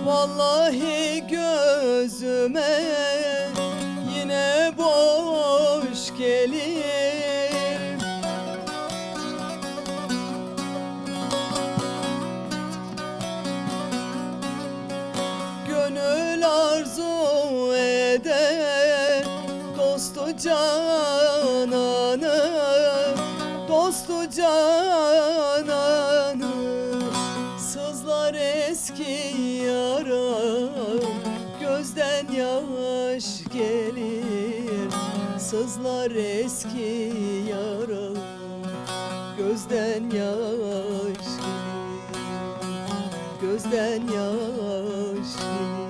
vallahi gözüme yine boş gelir. Gönül arzu eder dostu cananı, dostu cananı. Sızlar eski yaram, gözden yaş gelir. Sızlar eski yaram, gözden yaş gelir. Gözden yaş gelir.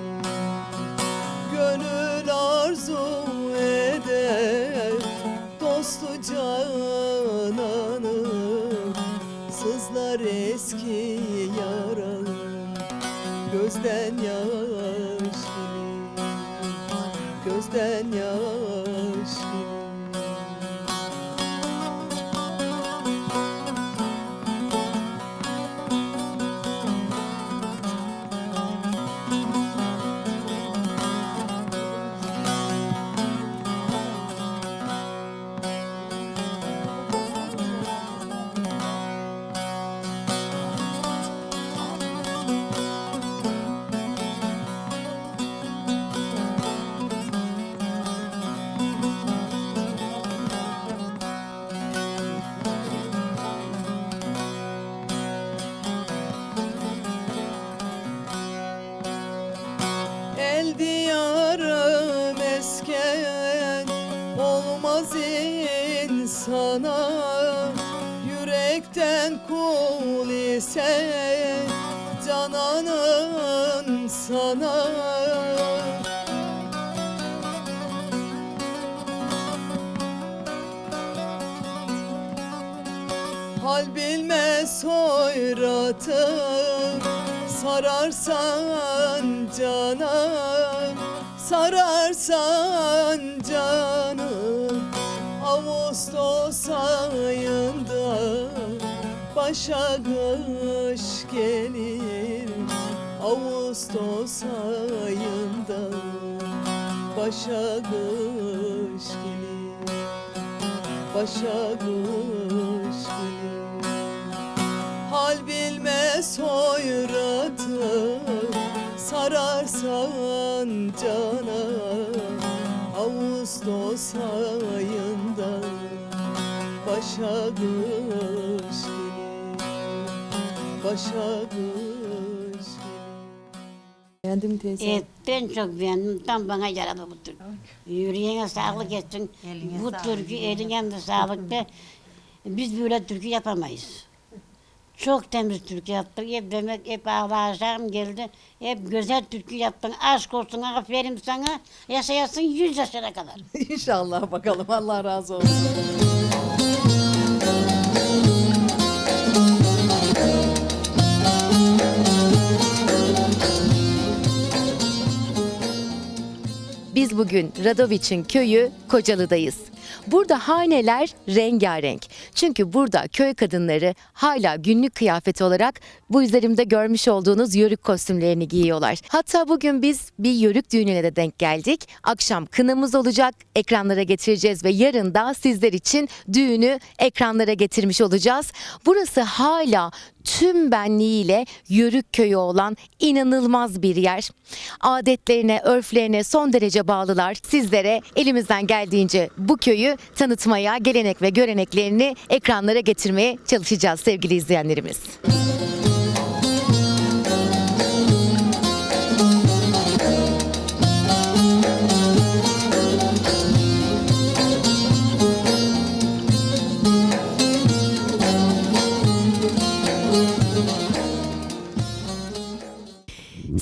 Gönül arzu eder dostu cananı. Sızlar eski yaram, gözden yaş gelir. Gözden yaş gelir. El diyarım esken olmaz insana, yürekten kul ise cananın sana. Hal bilmez hoyratı, sararsan cana, sararsan canım. Ağustos ayında başa kış gelir. Ağustos ayında başa kış gelir. Başa kış gelir. Hal bilmez hoyratı, sararsan cana. Ağustos ayında başa kış gelir. Başa kış gelir. Beğendin mi teyze? Ben çok beğendim. Tam bana yaradı bu türkü. Yüreğine sağlık etsin. Eline Bu sağlık. türkü eline de sağlık de. Biz böyle türkü yapamayız. Çok temiz türkü yaptık. Hep demek, hep ağlayacağım geldi. Hep güzel türkü yaptın. Aşk olsun, aferin sana. Yaşayasın 100 yaşına kadar. İnşallah bakalım. Allah razı olsun. Biz bugün Radoviç'in köyü Kocalı'dayız. Burada haneler rengarenk. Çünkü burada köy kadınları hala günlük kıyafet olarak bu üzerimde görmüş olduğunuz yörük kostümlerini giyiyorlar. Hatta bugün biz bir yörük düğününe de denk geldik. Akşam kınamız olacak, ekranlara getireceğiz ve yarın da sizler için düğünü ekranlara getirmiş olacağız. Burası hala tüm benliğiyle yörük köyü olan inanılmaz bir yer. Adetlerine, örflerine son derece bağlılar. Sizlere elimizden geldiğince bu köyü tanıtmaya, gelenek ve göreneklerini ekranlara getirmeye çalışacağız sevgili izleyenlerimiz.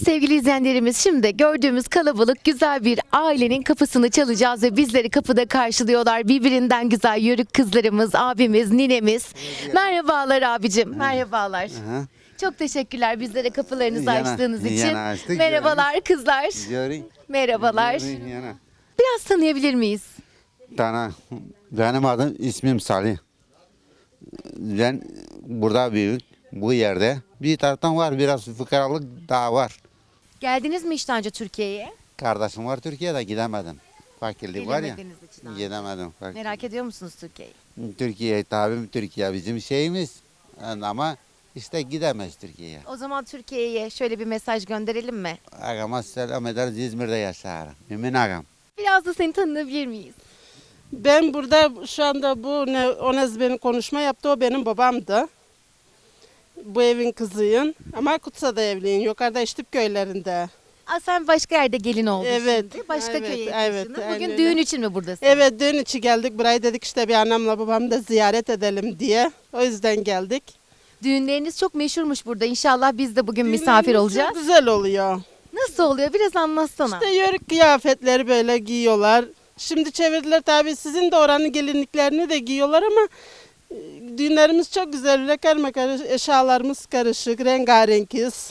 Sevgili izleyenlerimiz, şimdi gördüğümüz kalabalık güzel bir ailenin kapısını çalacağız ve bizleri kapıda karşılıyorlar. Birbirinden güzel yörük kızlarımız, abimiz, ninemiz. Merhabalar abicim, merhabalar. Aha. Çok teşekkürler bizlere kapılarınızı Yana- açtığınız için. yana açtık, Merhabalar kızlar. Yörü. Merhabalar. Yörü yana. Biraz tanıyabilir miyiz? Benim adım ismim Salih. Ben burada büyük. bu yerde. Bir taraftan var biraz fıkaralık daha var. Geldiniz mi hiç daha önce Türkiye'ye? Kardeşim var Türkiye'de gidemedim. Fakirlik var ya. Gelemediniz hiç daha. Gidemedim. Merak ediyor musunuz Türkiye'yi? Türkiye tabii Türkiye bizim şeyimiz. Ama işte gidemez Türkiye'ye. O zaman Türkiye'ye şöyle bir mesaj gönderelim mi? Ağama selam ederiz İzmir'de yaşarım. Mümin ağam. Biraz da seni tanıyabilir miyiz? Ben burada şu anda Onez benim konuşma yaptı. O benim babamdı. Bu evin kızıyım. Ama Kutsa'da evliyim. Yukarıda İştip köylerinde. Aa, sen başka yerde gelin oldun Evet, şimdi. Başka evet, köye evet, taşındın. aynen Bugün öyle. düğün için mi buradasın? Evet düğün için geldik. Burayı dedik işte bir annemle babamı da ziyaret edelim diye. O yüzden geldik. Düğünleriniz çok meşhurmuş burada. İnşallah biz de bugün misafir Düğünlerimiz olacağız. çok güzel oluyor. Nasıl oluyor? Biraz anlatsana. İşte yörük kıyafetleri böyle giyiyorlar. Şimdi çevirdiler tabii sizin de oranın gelinliklerini de giyiyorlar ama düğünlerimiz çok güzel. Böyle karma karışık, eşyalarımız karışık, rengarenkiz.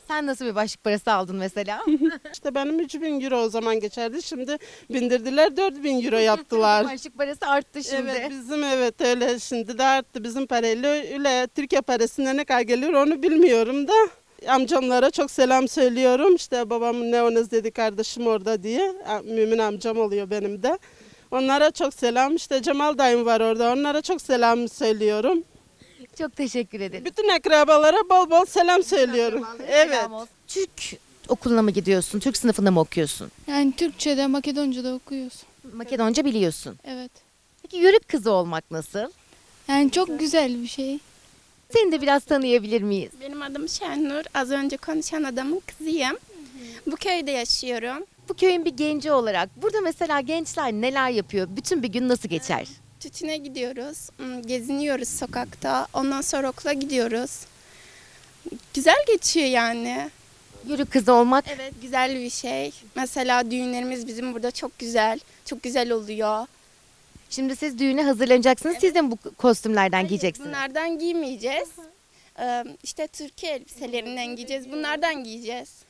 Sen nasıl bir başlık parası aldın mesela? İşte benim 3.000 euro o zaman geçerdi. Şimdi bindirdiler 4.000 euro yaptılar. Başlık parası arttı şimdi. Evet bizim evet öyle şimdi de arttı bizim parayla öyle Türkiye parasına ne kadar gelir onu bilmiyorum da. Amcamlara çok selam söylüyorum. İşte babamın ne Onez dedi kardeşim orada diye. Mümin amcam oluyor benim de. Onlara çok selam. İşte Cemal dayım var orada. Onlara çok selam söylüyorum. Çok teşekkür ederim. Bütün akrabalara bol bol selam söylüyorum. Evet. Selam olsun. Türk okuluna mı gidiyorsun? Türk sınıfında mı okuyorsun? Yani Türkçe'de, Makedonca'da okuyoruz. Makedonca biliyorsun. Evet. Peki yörük kızı olmak nasıl? Yani çok güzel bir şey. Seni de biraz tanıyabilir miyiz? Benim adım Şenur. Az önce konuşan adamın kızıyım. Bu köyde yaşıyorum. Bu köyün bir genci olarak burada mesela gençler neler yapıyor? Bütün bir gün nasıl geçer? Tütüne gidiyoruz. Geziniyoruz sokakta. Ondan sonra okula gidiyoruz. Güzel geçiyor yani. Yörük kızı olmak Evet, güzel bir şey. Mesela düğünlerimiz bizim burada çok güzel. Çok güzel oluyor. Şimdi siz düğüne hazırlanacaksınız. Siz de mi bu kostümlerden giyeceksiniz? Bunlardan giymeyeceğiz. İşte Türkiye elbiselerinden giyeceğiz. Bunlardan giyeceğiz.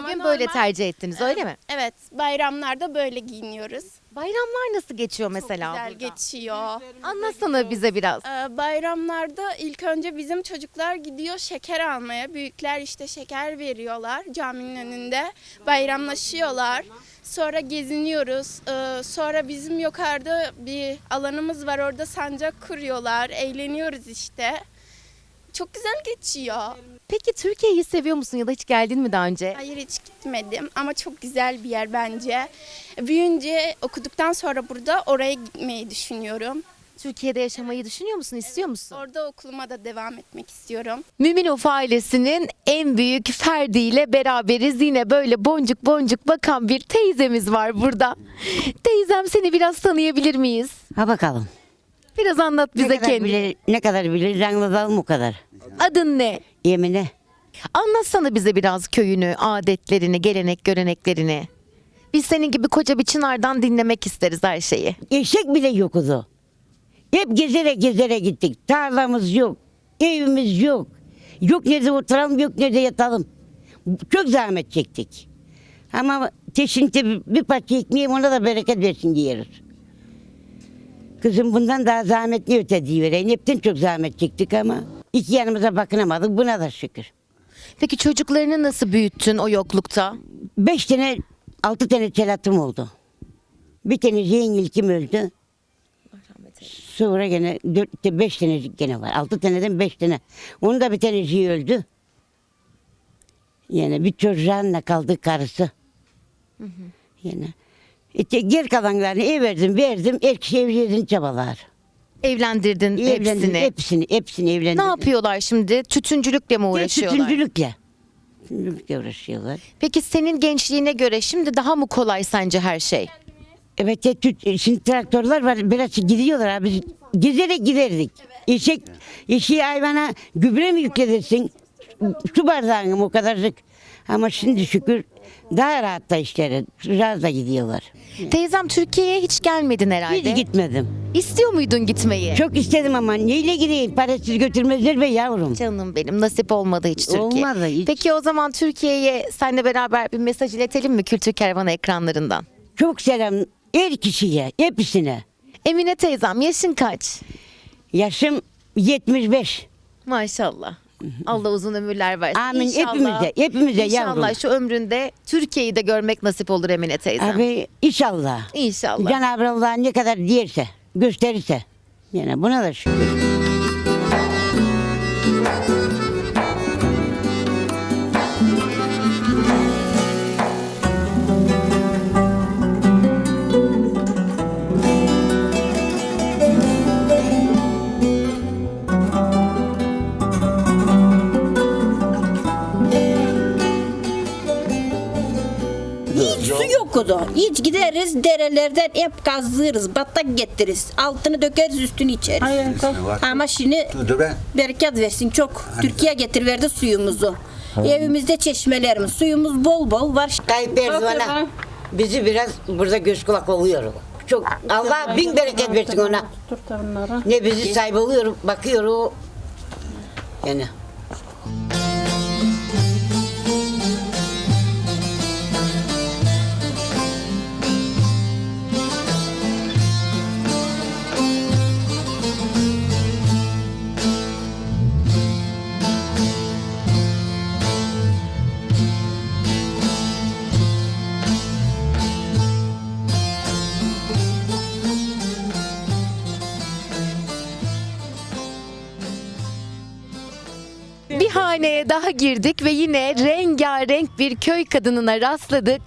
Bugün böyle tercih ettiniz öyle mi? Evet, bayramlarda böyle giyiniyoruz. Bayramlar nasıl geçiyor mesela Güzel burada? geçiyor. Anlatsana bize biraz. Bayramlarda ilk önce bizim çocuklar gidiyor şeker almaya. Büyükler işte şeker veriyorlar caminin önünde. Bayramlaşıyorlar. Sonra geziniyoruz. Sonra bizim yukarıda bir alanımız var. Orada sancak kuruyorlar. Eğleniyoruz işte. Çok güzel geçiyor. Peki Türkiye'yi seviyor musun ya da hiç geldin mi daha önce? Hayır hiç gitmedim ama çok güzel bir yer bence. Büyünce okuduktan sonra burada oraya gitmeyi düşünüyorum. Türkiye'de yaşamayı düşünüyor musun, istiyor musun? Orada okuluma da devam etmek istiyorum. Müminov ailesinin en büyük ferdiyle beraberiz. Yine böyle boncuk boncuk bakan bir teyzemiz var burada. Teyzem seni biraz tanıyabilir miyiz? Ha bakalım. Biraz anlat bize kendini. Ne kadar bilir anlatalım o kadar. Adın ne? Yemine. Anlatsana bize biraz köyünü, adetlerini, gelenek göreneklerini. Biz senin gibi koca bir çınardan dinlemek isteriz her şeyi. Eşek bile yoktu. Hep gezerek gittik. Tarlamız yok. Evimiz yok. Yok nerede oturalım yok nerede yatalım. Çok zahmet çektik. Ama teşinte bir parça ekmeğim ona da bereket versin diyoruz. Kızım bundan daha zahmetli öte diyivereyim. Hepten çok zahmet çektik ama iki yanımıza bakınamadık buna da şükür. Peki çocuklarını nasıl büyüttün o yoklukta? 5 tane 6 tane çelatım oldu. Bir tane yengilkim öldü. Sonra gene 5 tane gene var. 6 taneden 5 tane. Onun da bir tanesi öldü. Yani bir çocuğunla kaldı karısı. Yani. Geri kalanlarını ev verdim. Her kişi evlendirin çabalar. Evlendirdin hepsini. Hepsini evlendirdim. Ne yapıyorlar şimdi? Tütüncülükle mi uğraşıyorlar? Tütüncülükle uğraşıyorlar. Peki senin gençliğine göre şimdi daha mı kolay sence her şey? Evet, şimdi traktörler var, biraz gidiyorlar abi. Gezerek giderdik. Eşeği hayvana gübre mi yükledirsin? Su bardağını mı o kadarcık. Ama şimdi şükür daha rahat da işleri. Rahat da gidiyorlar. Teyzem Türkiye'ye hiç gelmedin herhalde. Hiç gitmedim. İstiyor muydun gitmeyi? Çok istedim ama neyle gideyim? Parasız götürmezler be yavrum. Canım benim nasip olmadı hiç Türkiye. Olmadı hiç. Peki o zaman Türkiye'ye seninle beraber bir mesaj iletelim mi Kültür Kervanı ekranlarından? Çok selam her kişiye, hepsine. Emine teyzem yaşın kaç? Yaşım 75. Maşallah. Allah uzun ömürler versin. Amin. İnşallah, Hepimize İnşallah yavrum. şu ömründe Türkiye'yi de görmek nasip olur Emine teyzem. Abi inşallah. İnşallah. Cenab-ı Allah ne kadar diyerse, gösterirse. Yani buna da şükür. Hiç su yok o da. Hiç gideriz derelerden hep kazırız. Batak getiririz. Altını dökeriz üstünü içeriz. Ama şimdi bereket versin çok. Türkiye getiriverdi suyumuzu. Evimizde çeşmelerimiz, suyumuz bol bol var. Tayyip Erdoğan'a bizi biraz burada göz kulak oluyor. Çok Allah bin bereket versin ona. Ne bizi sahip oluyor, bakıyor o. Yani. Bir haneye daha girdik ve yine rengarenk bir köy kadınına rastladık.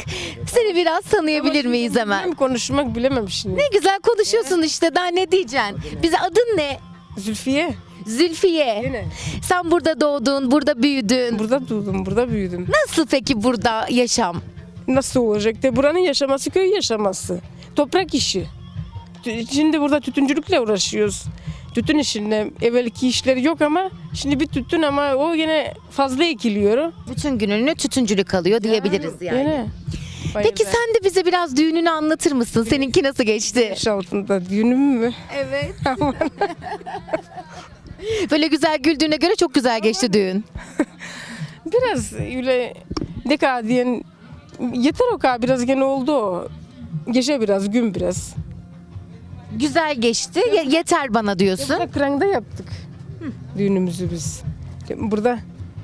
Seni biraz tanıyabilir miyiz hemen? Konuşmak bilemem şimdi. Ne güzel konuşuyorsun işte, daha ne diyeceksin? Bize adın ne? Zülfiye. Zülfiye. Yine. Sen burada doğdun, burada büyüdün. Burada doğdum, burada büyüdüm. Nasıl peki burada yaşam? Nasıl olacak? De buranın yaşaması köy yaşaması. Toprak işi. Şimdi burada tütüncülükle uğraşıyoruz. Tütün işinde evvelki işleri yok ama şimdi bir tütün ama o yine fazla ekiliyor. Bütün gününü tütüncülük alıyor diyebiliriz yani. Yine. Peki sen de bize biraz düğününü anlatır mısın? Seninki nasıl geçti? Yaş altında düğünüm mü? Evet. Böyle güzel güldüğüne göre çok güzel geçti düğün. Biraz öyle deka diyen yeter o kadar biraz gene oldu o. Gece biraz, gün biraz. Güzel geçti. Yeter bana diyorsun. Burada Kırang'da yaptık düğünümüzü biz. Burada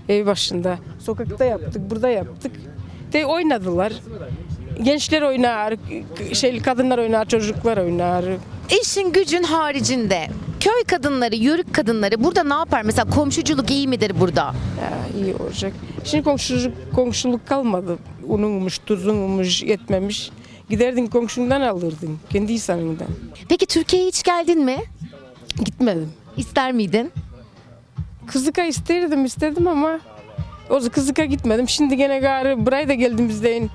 ev başında, sokakta yaptık, burada yaptık. De oynadılar. Gençler oynar, kadınlar oynar, çocuklar oynar. İşin gücün haricinde köy kadınları, yörük kadınları burada ne yapar? Mesela komşuculuk iyi midir burada? Ya, iyi olacak. Şimdi komşuluk kalmadı. Ununmuş, tuzunmuş, yetmemiş. Giderdin komşundan alırdın, kendi insanından. Peki Türkiye'ye hiç geldin mi? Gitmedim. İster miydin? Kızık'a isterdim ama o Kızık'a gitmedim. Şimdi gene gari buraya da geldiğimizde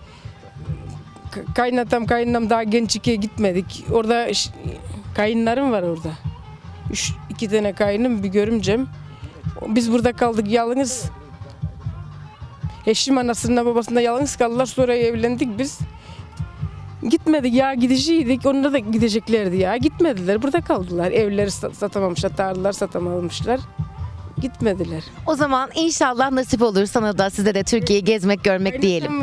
kaynanam daha genç ikiye gitmedik. Orada kayınlarım var orada. 2 tane kayınım, bir görümcem. Biz burada kaldık yalnız. Eşim anasından babasından yalnız kaldılar. Sonra evlendik biz. Gitmedik ya, gideceğiydik. Onlar da gideceklerdi ya. Gitmediler. Burada kaldılar. Evleri satamamışlar, tarlalar satamamışlar. Gitmediler. O zaman inşallah nasip olur sana da, size de Türkiye'yi gezmek, görmek diyelim.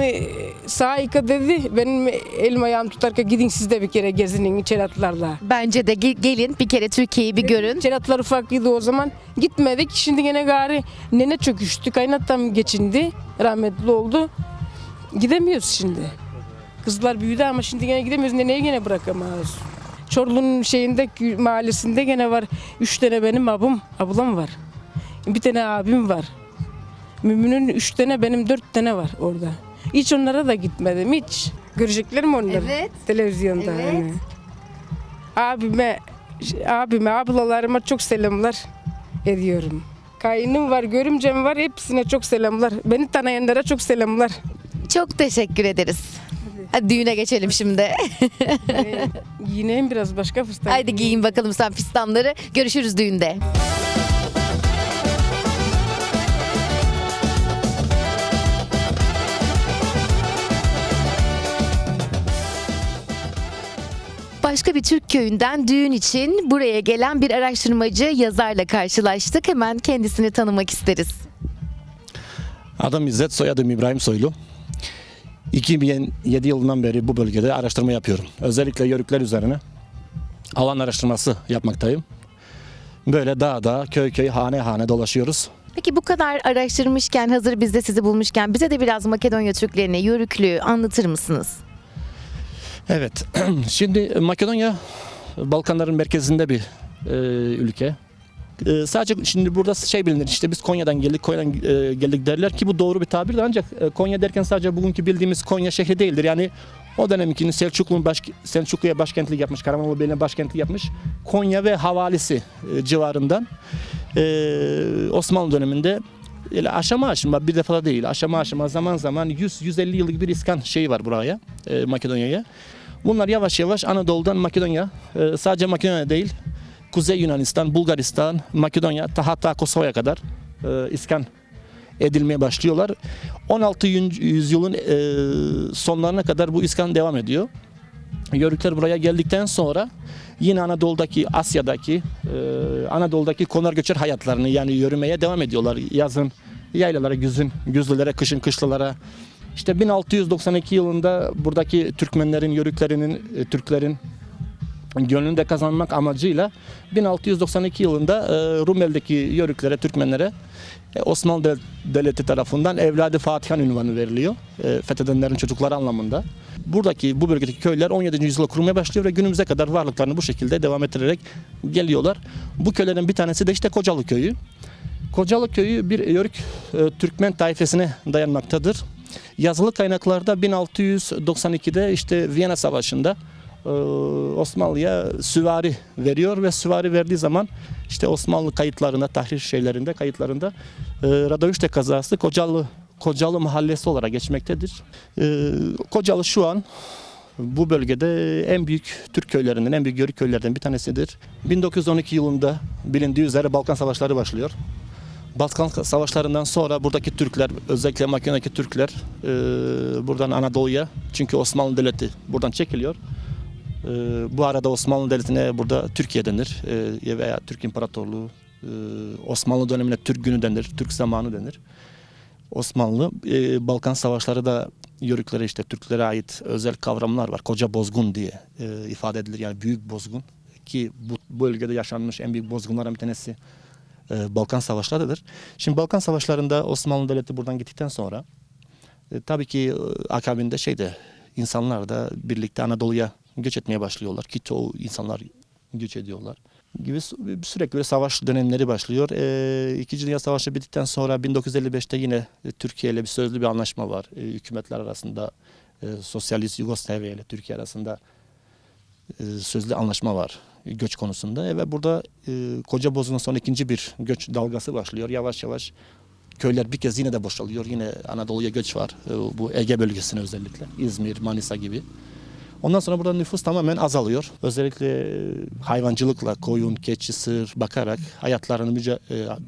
Saika dedi, benim elim ayağım tutarken gidin siz de bir kere gezinin çeratlarla. Bence de gelin bir kere Türkiye'yi bir görün. Çeratlar ufaklıydı o zaman. Gitmedik. Şimdi gene gari nene çöküştü. Kaynatam geçindi. Rahmetli oldu. Gidemiyoruz şimdi. Kızlar büyüdü ama şimdi gene gidemiyoruz. Neneye gene bırakamıyoruz. Çorlu'nun mahallesinde gene var. 3 tane benim ablam var. Bir tane abim var. Mümin'in 3 tane, benim 4 tane var orada. Hiç onlara da gitmedim, hiç. Görecekler mi onları? Evet. Televizyonda. Evet. Yani. Abime, ablalarıma çok selamlar ediyorum. Kayınım var, görümcem var, hepsine çok selamlar. Beni tanıyanlara çok selamlar. Çok teşekkür ederiz. Hadi düğüne geçelim şimdi. Giyineyim biraz başka fıstık. Haydi giyin bakalım sen fistanları. Görüşürüz düğünde. Başka bir Türk köyünden düğün için buraya gelen bir araştırmacı yazarla karşılaştık. Hemen kendisini tanımak isteriz. Adım İzzet, soyadım İbrahim Soylu. 2007 yılından beri bu bölgede araştırma yapıyorum. Özellikle yörükler üzerine alan araştırması yapmaktayım. Böyle dağda, köy köy, hane hane dolaşıyoruz. Peki bu kadar araştırmışken, hazır biz de sizi bulmuşken bize de biraz Makedonya Türklerini, Yörüklüğü anlatır mısınız? Evet, şimdi Makedonya Balkanların merkezinde bir ülke. Sadece şimdi burada şey bilinir, işte biz Konya'dan geldik derler ki bu doğru bir tabir de, ancak Konya derken sadece bugünkü bildiğimiz Konya şehri değildir. Yani o dönemkinin Selçuklu'ya başkentlik yapmış, Karamanlı Beyliğine başkentlik yapmış Konya ve havalisi civarından Osmanlı döneminde aşama aşama, bir defa değil, aşama aşama, zaman zaman 100-150 yıllık bir iskan şeyi var buraya, Makedonya'ya. Bunlar yavaş yavaş Anadolu'dan Makedonya, sadece Makedonya değil, Kuzey Yunanistan, Bulgaristan, Makedonya, hatta Kosova'ya kadar iskan edilmeye başlıyorlar. 16. yüzyılın sonlarına kadar bu iskan devam ediyor. Yörükler buraya geldikten sonra yine Anadolu'daki konar göçer hayatlarını, yani yürümeye devam ediyorlar. Yazın yaylalara, güzlülere, kışın kışlalara. İşte 1692 yılında buradaki Türkmenlerin, Türklerin gönlünü de kazanmak amacıyla 1692 yılında Rumeli'deki Yörüklere, Türkmenlere Osmanlı Devleti tarafından Evladı Fatihan ünvanı veriliyor. Fethedenlerin çocukları anlamında. Bu bölgedeki köyler 17. yüzyılda kurulmaya başlıyor ve günümüze kadar varlıklarını bu şekilde devam ettirerek geliyorlar. Bu köylerin bir tanesi de işte Kocalı Köyü. Kocalı Köyü bir Yörük Türkmen taifesine dayanmaktadır. Yazılı kaynaklarda 1692'de işte Viyana Savaşı'nda Osmanlı'ya süvari veriyor ve süvari verdiği zaman işte Osmanlı kayıtlarında, kayıtlarında Radovişte kazası Kocalı Mahallesi olarak geçmektedir. Kocalı şu an bu bölgede en büyük Türk köylerinden, en büyük Yörük köylerinden bir tanesidir. 1912 yılında bilindiği üzere Balkan Savaşları başlıyor. Balkan Savaşlarından sonra buradaki Türkler, özellikle Makedonya'daki Türkler buradan Anadolu'ya, çünkü Osmanlı Devleti buradan çekiliyor. Bu arada Osmanlı Devleti'ne burada Türkiye denir veya Türk İmparatorluğu, Osmanlı dönemine Türk günü denir, Türk zamanı denir. Osmanlı, Balkan Savaşları da Yörüklere, işte Türklere ait özel kavramlar var. Koca bozgun diye ifade edilir, yani büyük bozgun, ki bu bölgede yaşanmış en büyük bozgunlardan bir tanesi Balkan Savaşları'dır. Şimdi Balkan Savaşları'nda Osmanlı Devleti buradan gittikten sonra tabii ki akabinde insanlar da birlikte Anadolu'ya göç etmeye başlıyorlar ki çoğu insanlar göç ediyorlar gibi sürekli böyle savaş dönemleri başlıyor. İkinci Dünya Savaşı bittikten sonra 1955'te yine Türkiye ile bir sözlü bir anlaşma var. Hükümetler arasında, Sosyalist Yugoslavya ile Türkiye arasında sözlü anlaşma var göç konusunda ve burada Kocabozun'dan sonra ikinci bir göç dalgası başlıyor. Yavaş yavaş köyler bir kez yine de boşalıyor. Yine Anadolu'ya göç var. Bu Ege bölgesine özellikle. İzmir, Manisa gibi. Ondan sonra burada nüfus tamamen azalıyor. Özellikle hayvancılıkla, koyun, keçi, sığır bakarak hayatlarını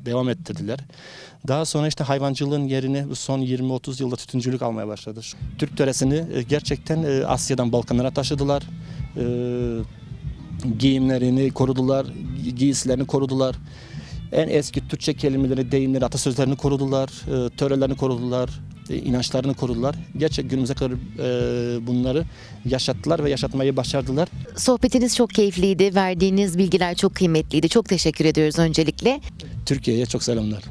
devam ettirdiler. Daha sonra işte hayvancılığın yerini son 20-30 yılda tütüncülük almaya başladı. Türk töresini gerçekten Asya'dan Balkanlara taşıdılar. Giyimlerini korudular, giysilerini korudular. En eski Türkçe kelimeleri, deyimleri, atasözlerini korudular, törelerini korudular, inançlarını korudular. Gerçek günümüze kadar bunları yaşattılar ve yaşatmayı başardılar. Sohbetiniz çok keyifliydi, verdiğiniz bilgiler çok kıymetliydi. Çok teşekkür ediyoruz öncelikle. Türkiye'ye çok selamlar.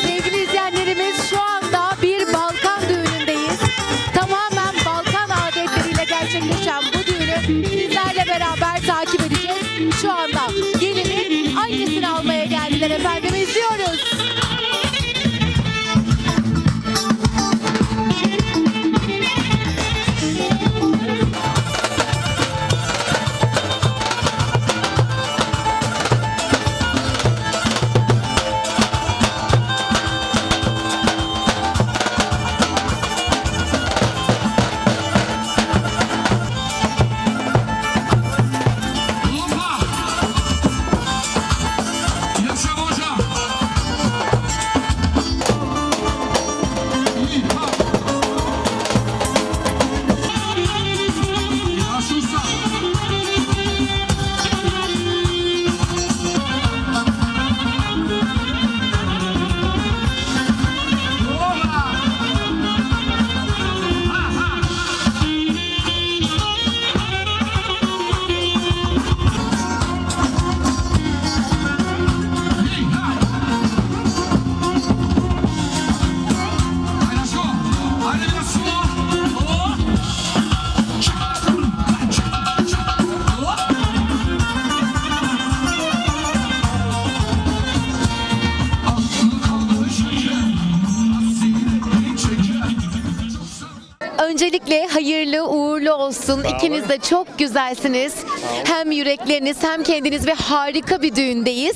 Sevgili izleyenlerimiz, şu anda bir Balkan düğünündeyiz. Tamamen Balkan adetleriyle gerçekleşen bu düğünü sizlerle beraber takip edeceğiz. Şu anda Öncelikle hayırlı uğurlu olsun. İkiniz de çok güzelsiniz. Hem yürekleriniz hem kendiniz ve harika bir düğündeyiz.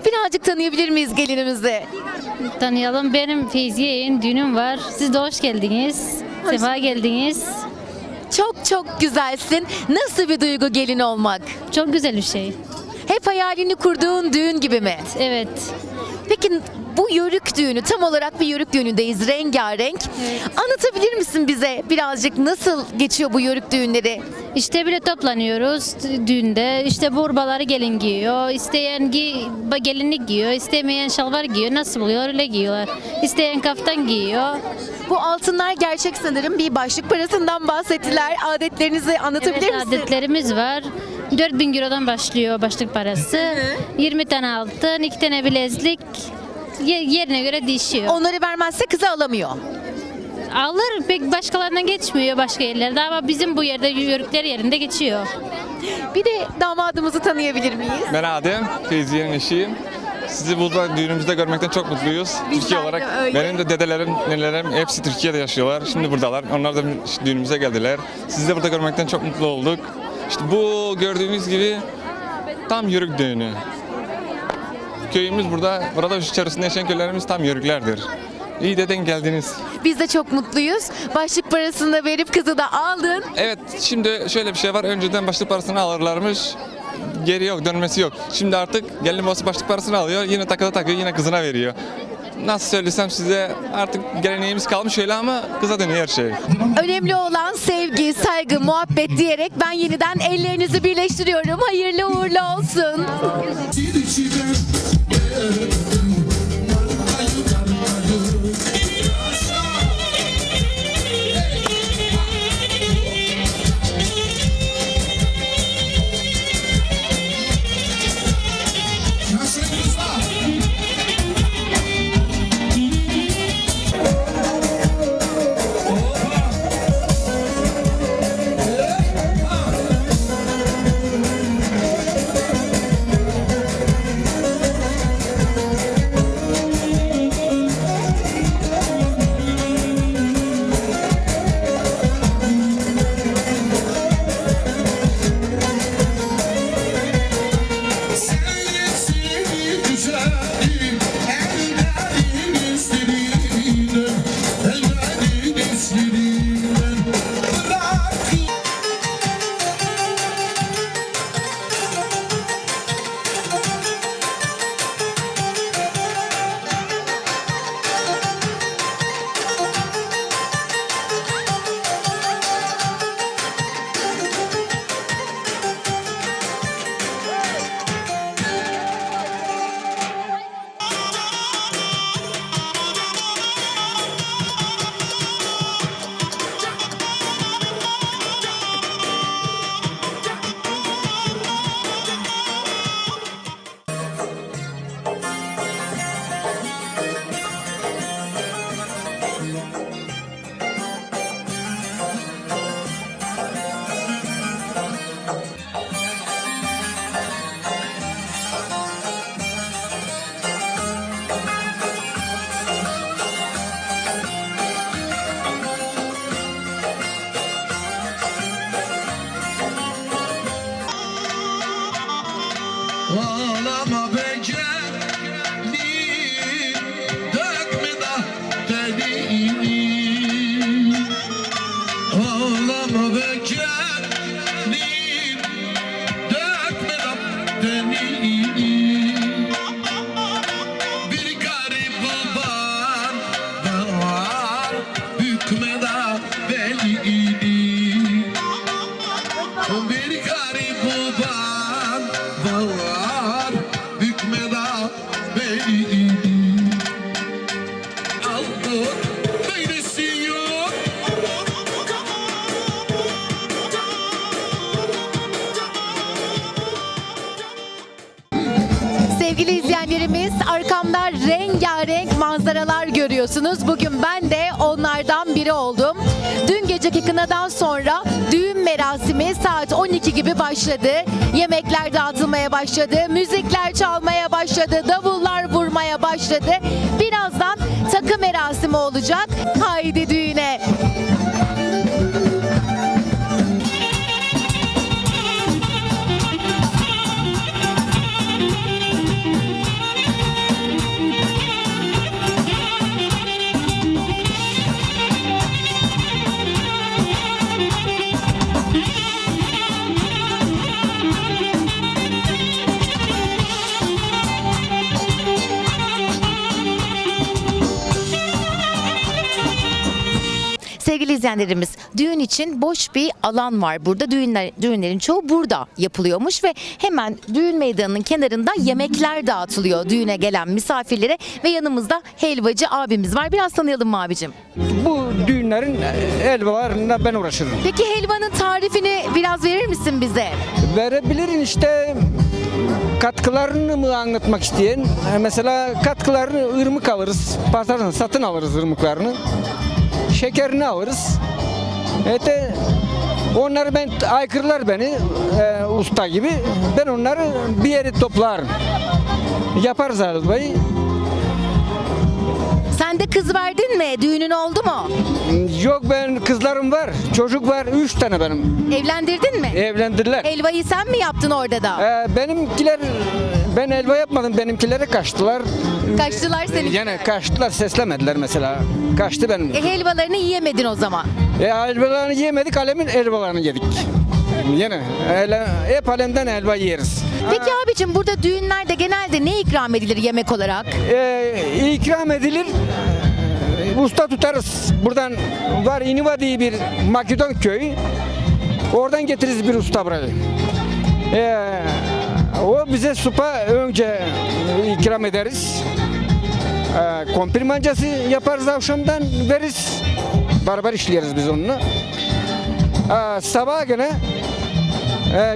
Birazcık tanıyabilir miyiz gelinimizi? Tanıyalım. Benim Feyziye'nin düğünüm var. Siz de hoş geldiniz. Sefa geldiniz. Çok çok güzelsin. Nasıl bir duygu gelin olmak? Çok güzel bir şey. Hep hayalini kurduğun düğün gibi mi? Evet. Peki bu yörük düğünü, tam olarak bir yörük düğünündeyiz, rengarenk. Anlatabilir misin bize birazcık nasıl geçiyor bu yörük düğünleri? İşte bile toplanıyoruz düğünde. İşte burbaları gelin giyiyor. İsteyen gelinlik giyiyor. İstemeyen şalvar giyiyor. Nasıl oluyor öyle giyiyorlar. İsteyen kaftan giyiyor. Bu altınlar gerçek sanırım. Bir başlık parasından bahsettiler. Adetlerinizi anlatabilir Evet, misin? adetlerimiz var. 4.000 Euro'dan başlıyor başlık parası. 20 tane altın, 2 tane bilezlik. Yerine göre değişiyor. Onları vermezse kızı alamıyor. Alır, pek başkalarına geçmiyor başka yerlerde ama bizim bu yerde yörükler yerinde geçiyor. Bir de damadımızı tanıyabilir miyiz? Ben Adem, Feyziye'nin eşiyim. Sizi burada düğünümüzde görmekten çok mutluyuz. Türkiye olarak öyle. benim de dedelerim, nenelerim hepsi Türkiye'de yaşıyorlar. Şimdi buradalar. Onlar da düğünümüze geldiler. Sizi de burada görmekten çok mutlu olduk. İşte bu gördüğünüz gibi tam yörük düğünü. Köyümüz burada. Burada içerisinde yaşayan köylerimiz tam yörüklerdir. İyi de denk geldiniz. Biz de çok mutluyuz. Başlık parasını da verip kızı da aldın. Evet, şimdi şöyle bir şey var. Önceden başlık parasını alırlarmış. Geri yok, dönmesi yok. Şimdi artık gelin babası başlık parasını alıyor. Yine takıyor, yine kızına veriyor. Nasıl söylesem size, artık geleneğimiz kalmış öyle ama kıza dönüyor her şey. Önemli olan sevgi, saygı, muhabbet diyerek ben yeniden ellerinizi birleştiriyorum. Hayırlı uğurlu olsun. Ağlama be gelin, dökme da telini. Ağlama be gelin, dökme da telini. Bir garip baban var, hükme da belini. Bir garip baban var, hükmeda beni. Aldık böylesi yok. Sevgili izleyenlerimiz, arkamda rengarenk manzaralar görüyorsunuz. Bugün ben de onlardan biri oldum. Dün geceki kınadan sonra düğün merasimi saat 12 gibi başladı. Yemekler dağıtılmaya başladı, müzikler çalmaya başladı, davullar vurmaya başladı. Birazdan takı merasimi olacak. Haydi düğüne. Sevgili izleyenlerimiz, düğün için boş bir alan var burada. Düğünlerin çoğu burada yapılıyormuş ve hemen düğün meydanının kenarında yemekler dağıtılıyor düğüne gelen misafirlere ve yanımızda helvacı abimiz var. Biraz tanıyalım mı abicim? Bu düğünlerin helvalarında ben uğraşırım. Peki helvanın tarifini biraz verir misin bize? Verebilirim işte, katkılarını mı anlatmak isteyen? Mesela katkılarını ırmık alırız, pazardan satın alırız ırmıklarını. Şekerini alırız. Evet, onları ben aykırılar beni usta gibi. Ben onları bir yere toplarım. Yaparız helvayı. Sen de kız verdin mi? Düğünün oldu mu? Yok, ben kızlarım var, çocuk var, 3 tane benim. Evlendirdin mi? Evlendirdiler. Helvayı sen mi yaptın orada da? Benimkiler, ben helva yapmadım, benimkilere kaçtılar. Kaçtılar seni. Yani kaçtılar, seslemediler mesela. Kaçtı benim. Helvalarını yiyemedin o zaman. Helvalarını yemedik, alemin helvalarını yedik. Yine hep alemden helva yeriz. Peki abicim, burada düğünlerde genelde ne ikram edilir yemek olarak? İkram edilir. Usta tutarız. Buradan var, İniva diye bir Makedon köyü. Oradan getiririz bir usta burayı. O bize supa önce ikram ederiz. Kompir mancası yaparız, akşamdan veririz. Barbar işleriz biz onunla. Sabah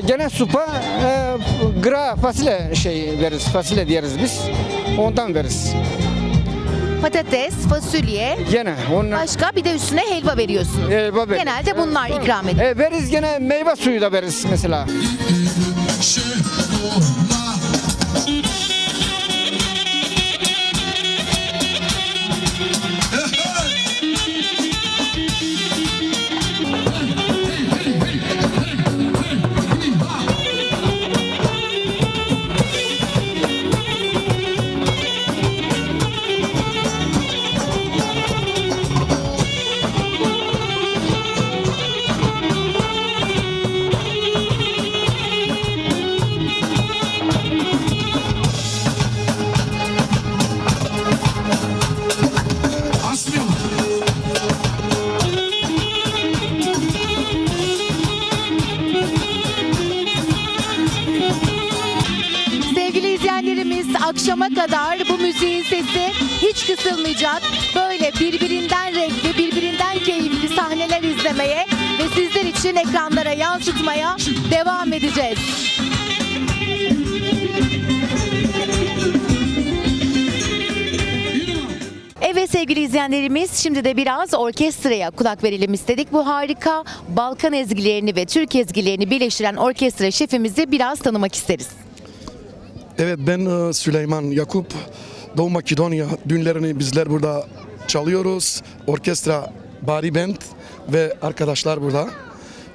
gene supa gra fasulye veririz. Fasulye diyeriz biz. Ondan veririz. Patates, fasulye, başka bir de üstüne helva veriyorsunuz. Helva veririz. Genelde bunlar ikram edilir. Veririz, gene meyve suyu da veririz mesela. Akşama kadar bu müziğin sesi hiç kısılmayacak. Böyle birbirinden renkli, birbirinden keyifli sahneler izlemeye ve sizler için ekranlara yansıtmaya devam edeceğiz. Evet sevgili izleyenlerimiz, şimdi de biraz orkestraya kulak verelim istedik. Bu harika Balkan ezgilerini ve Türk ezgilerini birleştiren orkestra şefimizi biraz tanımak isteriz. Evet, ben Süleyman Yakup. Doğu Makedonya düğünlerini bizler burada çalıyoruz. Orkestra, bari band ve arkadaşlar burada.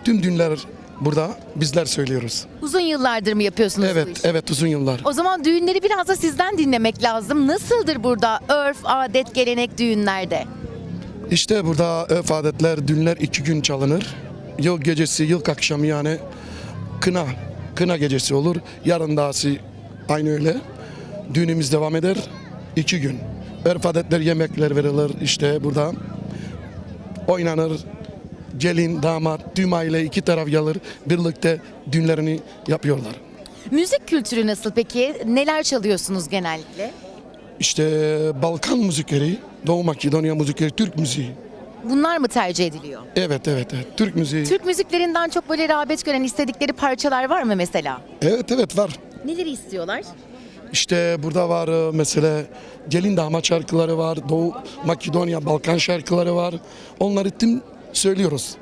Tüm düğünler burada bizler söylüyoruz. Uzun yıllardır mı yapıyorsunuz bu işi? Evet, uzun yıllar. O zaman düğünleri biraz da sizden dinlemek lazım. Nasıldır burada örf, adet, gelenek düğünlerde? İşte burada örf adetler, düğünler 2 gün çalınır. Yıl gecesi, yıl akşamı yani kına gecesi olur. Yarın dahası aynı öyle. Düğünümüz devam eder. 2 gün. Örf adetler, yemekler verilir. İşte burada oynanır. Gelin, damat, tüm aile 2 taraf gelir. Birlikte düğünlerini yapıyorlar. Müzik kültürü nasıl peki? Neler çalıyorsunuz genellikle? İşte Balkan müzikleri, Doğu Makedonya müzikleri, Türk müziği. Bunlar mı tercih ediliyor? Evet. Türk müziği. Türk müziklerinden çok böyle rağbet gören istedikleri parçalar var mı mesela? Evet var. Neleri istiyorlar? İşte burada var mesela gelin damat şarkıları var, Doğu Makedonya, Balkan şarkıları var. Onları tüm söylüyoruz.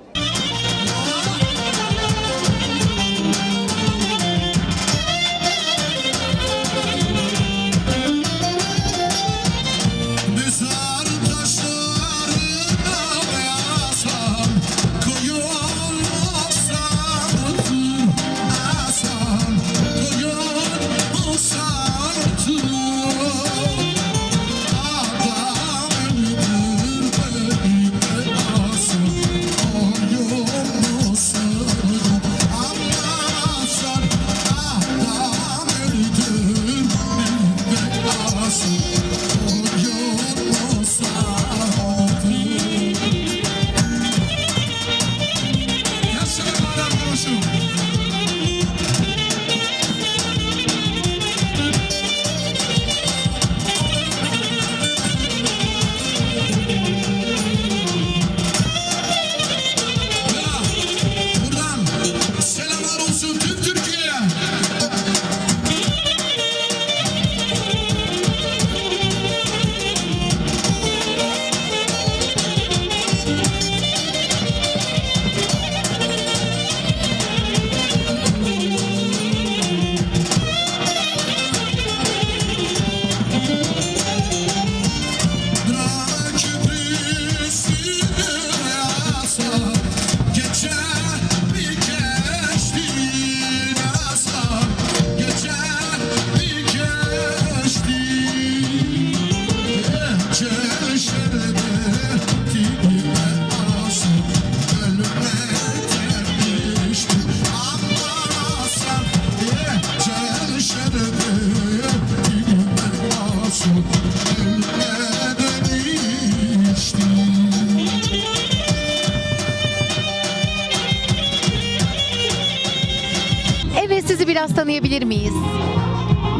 Evet, sizi biraz tanıyabilir miyiz?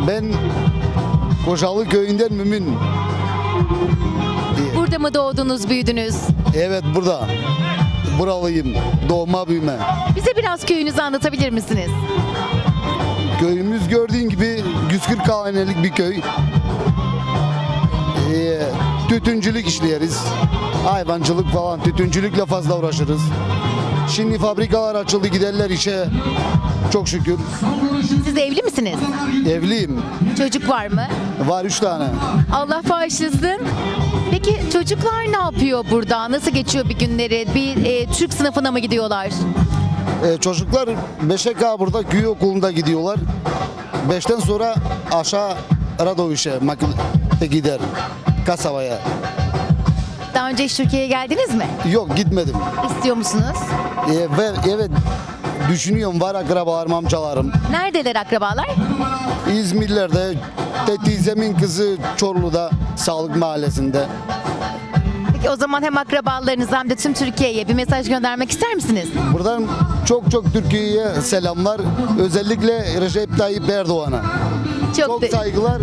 Ben Kocalı köyünden Mümin. Burada mı doğdunuz, büyüdünüz? Evet, burada. Buralıyım. Doğma büyüme. Bize biraz köyünüzü anlatabilir misiniz? Köyümüz gördüğün gibi 140 hanelik bir köy. Tütüncülük işleyeriz. Hayvancılık falan, tütüncülükle fazla uğraşırız. Şimdi fabrikalar açıldı, giderler işe. Çok şükür. Siz evli misiniz? Evliyim. Çocuk var mı? Var 3 tane. Allah bağışlasın. Peki çocuklar ne yapıyor burada? Nasıl geçiyor bir günleri? Bir Türk sınıfına mı gidiyorlar? Çocuklar 5'e burada köy okulunda gidiyorlar. 5'ten sonra aşağı Radoviç'e gider. Kasabaya. Daha önce hiç Türkiye'ye geldiniz mi? Yok, gitmedim. İstiyor musunuz? Evet, düşünüyorum, var akrabalarım, amcalarım. Neredeler akrabalar? İzmir'lerde, teyzemin kızı Çorlu'da, Sağlık Mahallesi'nde. Peki o zaman hem akrabalarınıza hem de tüm Türkiye'ye bir mesaj göndermek ister misiniz? Buradan çok Türkiye'ye selamlar. Özellikle Recep Tayyip Erdoğan'a. Çok saygılar.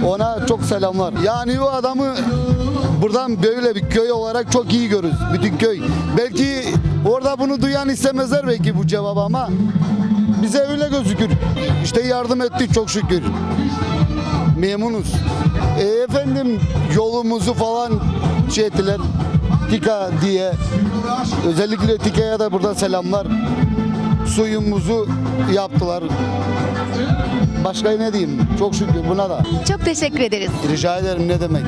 Ona çok selamlar. Yani o adamı buradan böyle bir köy olarak çok iyi görürüz. Bütün köy. Belki orada bunu duyan istemezler belki bu cevabı ama bize öyle gözükür. İşte yardım etti çok şükür. Memnunuz. Efendim yolumuzu falan şey ettiler. Tika diye. Özellikle Tika'ya da burada selamlar. Suyumuzu yaptılar. Başka ne diyeyim? Çok şükür buna da. Çok teşekkür ederiz. Rica ederim, ne demek.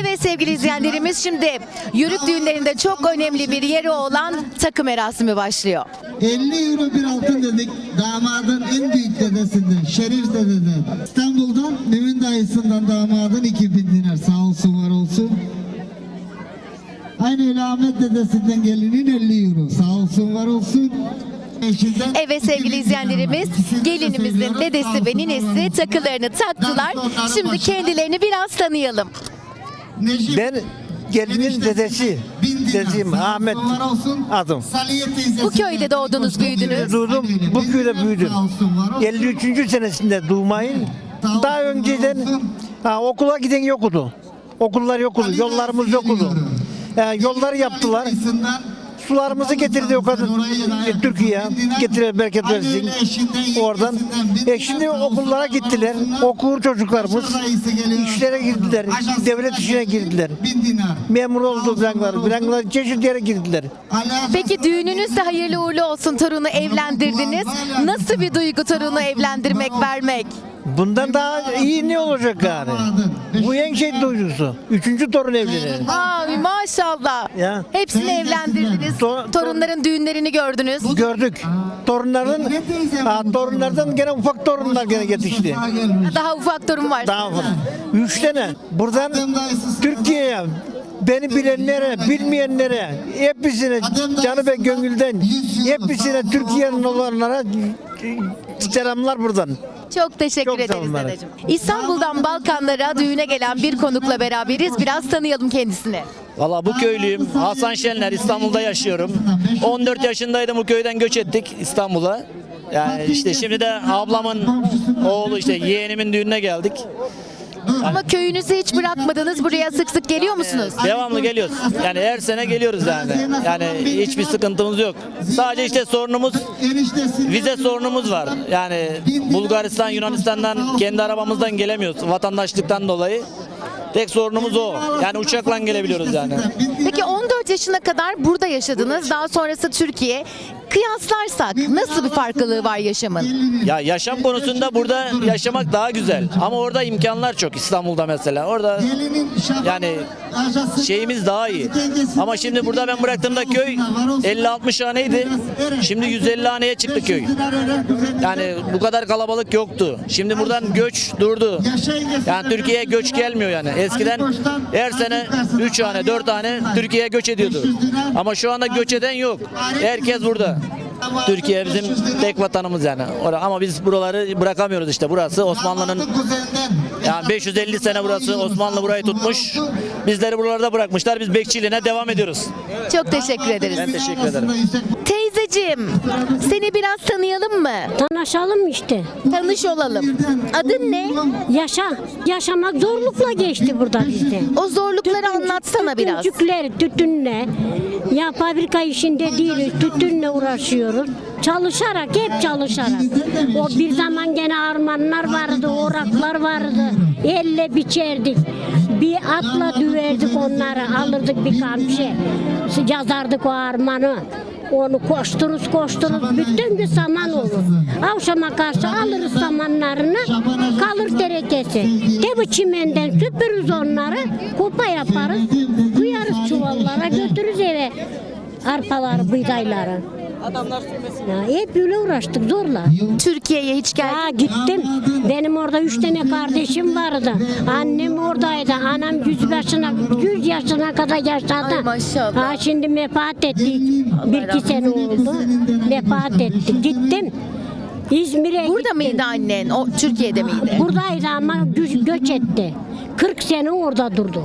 Evet sevgili izleyenlerimiz, şimdi yörük düğünlerinde çok önemli bir yeri olan takı merasimi başlıyor. 50 euro bir altın dedik damadın en büyük dedesinden, Şerif dededen. İstanbul'dan Mümin dayısından damadın 2000 dinar, sağ olsun var olsun. Aynı öyle Ahmet dedesinden gelinin 50 euro, sağ olsun var olsun. Evet sevgili izleyenlerimiz, gelinimizin dedesi ve ninesi takılarını taktılar. Şimdi kendilerini biraz tanıyalım. Ben gelinin dedesiyim Ahmet adım. Bu köyde doğdunuz, büyüdünüz. Doğdum, bu köyde büyüdüm. 53. senesinde doğmayın. Daha önceden okula giden yoktu. Okullar yoktu, yollarımız yoktu. Yolları yaptılar. Sularımızı getirdi o kadar Türkiye, getirir bereket versin oradan. Şimdi okullara gittiler, okur çocuklarımız, işlere girdiler, devlet işine girdiler. Memur oldu Branglar çeşitli yere girdiler. Peki düğününüz de hayırlı uğurlu olsun, torunu evlendirdiniz. Nasıl bir duygu torunu evlendirmek, vermek? Bundan daha iyi ne olacak yani? Bu en şey duygusu. 3. torun evleniyor. Ay maşallah. Ya. Hepsini evlendirdiniz. Torunların düğünlerini gördünüz. Gördük. Torunlardan gene ufak torunlar gene yetişti. Daha ufak torun var. Daha ufak. 3 tane. Buradan Türkiye'ye, beni bilenlere, bilmeyenlere, hepsine canı ve gönülden, hepsine Türkiye'nin olanlara selamlar buradan. Çok teşekkür Çok sağ ederiz olun. dedeciğim. İstanbul'dan Balkanlara düğüne gelen bir konukla beraberiz. Biraz tanıyalım kendisini. Valla bu köylüyüm. Hasan Şenler, İstanbul'da yaşıyorum. 14 yaşındaydım, bu köyden göç ettik İstanbul'a. Yani işte şimdi de ablamın oğlu, işte yeğenimin düğününe geldik. Ama köyünüzü hiç bırakmadınız. Buraya sık sık geliyor musunuz? Devamlı geliyoruz. Yani her sene geliyoruz yani. Yani hiçbir sıkıntımız yok. Sadece işte sorunumuz, vize sorunumuz var. Yani Bulgaristan, Yunanistan'dan kendi arabamızdan gelemiyoruz vatandaşlıktan dolayı. Tek sorunumuz o. Yani uçakla gelebiliyoruz yani. Peki 14 yaşına kadar burada yaşadınız. Daha sonrası Türkiye. Kıyaslarsak nasıl bir farklılığı var yaşamın? Ya yaşam konusunda burada yaşamak daha güzel. Ama orada imkanlar çok, İstanbul'da mesela. Orada yani şeyimiz daha iyi. Ama şimdi burada ben bıraktığımda köy 50-60 haneydi. Şimdi 150 haneye çıktı köy. Yani bu kadar kalabalık yoktu. Şimdi buradan göç durdu. Yani Türkiye'ye göç gelmiyor yani. Eskiden her sene 3 hane 4 hane Türkiye'ye göç ediyordu. Ama şu anda göç eden yok. Herkes burada. Türkiye bizim tek vatanımız yani. Ama biz buraları bırakamıyoruz işte. Burası Osmanlı'nın, yani 550 sene burası, Osmanlı burayı tutmuş. Bizleri buralarda bırakmışlar. Biz bekçiliğine devam ediyoruz. Çok teşekkür ederiz. Ben teşekkür ederim. Teyzeciğim, seni biraz tanıyalım mı? Tanışalım işte. Tanış olalım. Adın ne? Yaşamak zorlukla geçti burada bizde. O zorlukları anlatsana biraz. Tütüncükler, tütünle. Ya fabrika işinde değiliz, tütünle uğraşıyoruz. Çalışarak, hep çalışarak. O bir zaman gene armanlar vardı, oraklar vardı. Elle biçerdik. Bir atla düverdik onları, alırdık bir kamçı. Yazardık o armanı. Onu koştururuz, bütün gün saman olur. Akşama karşı alırız samanlarını, kalır terekesi. Tabi çimenden süpürürüz onları, kupa yaparız, duyarız çuvallara, götürürüz eve arpaları, buğdayları. Adamlar sürmesin. Ya hep öyle uğraştık zorla. Türkiye'ye hiç geldin mi? Gittim. Benim orada 3 tane kardeşim vardı. Annem oradaydı. Anam 100 yaşına kadar yaşadı. Ay maşallah. Şimdi vefat etti. 1-2 sene oldu. Vefat etti. Gittim. İzmir'e Burada gittim. mıydı annen? O Türkiye'de miydi? Buradaydı ama göç etti. 40 sene orada durdu.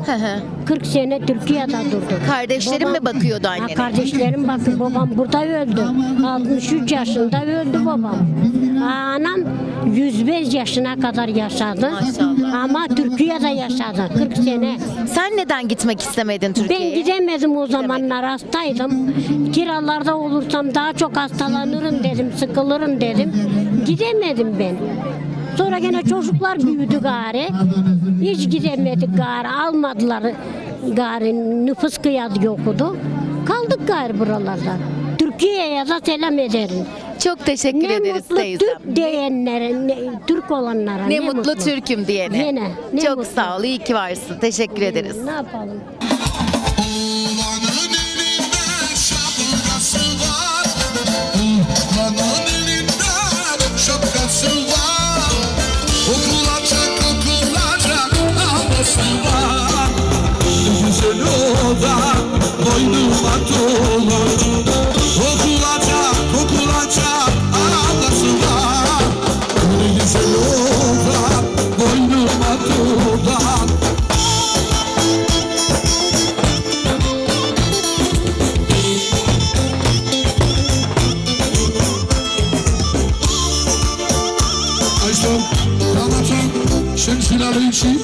40 sene Türkiye'de durdu. Kardeşlerin mi bakıyordu annene? Kardeşlerim bakın, babam burada öldü. 63 yaşında öldü babam. Anam 105 yaşına kadar yaşadı. Maşallah. Ama Türkiye'de yaşadı 40 sene. Sen neden gitmek istemedin Türkiye'ye? Ben gidemedim o zamanlar, hastaydım. Kiralarda olursam daha çok hastalanırım dedim, sıkılırım dedim. Gidemedim ben. Sonra gene çocuklar büyüdü gari. Hiç gidemedik gari. Almadılar gari. Nüfus kıyadı okudu. Kaldık gari buralarda. Türkiye'ye de selam ederim. Çok teşekkür ederiz mutlu teyzem. Türk diyenlere, Türk olanlara. Ne mutlu Türk'üm diyene. Yine, ne Çok mutlu. sağ ol, iyi ki varsın. Teşekkür ederiz. Ne yapalım? Oğlanın elinde şapkası var. Oğlanın elinde şapkası var. Okulacak havası var. Güzel oğlan boynuma dolar. Okulacak havası var. Güzel oğlan boynuma dolar. Ayşem, Ramazan, Şemsiler için,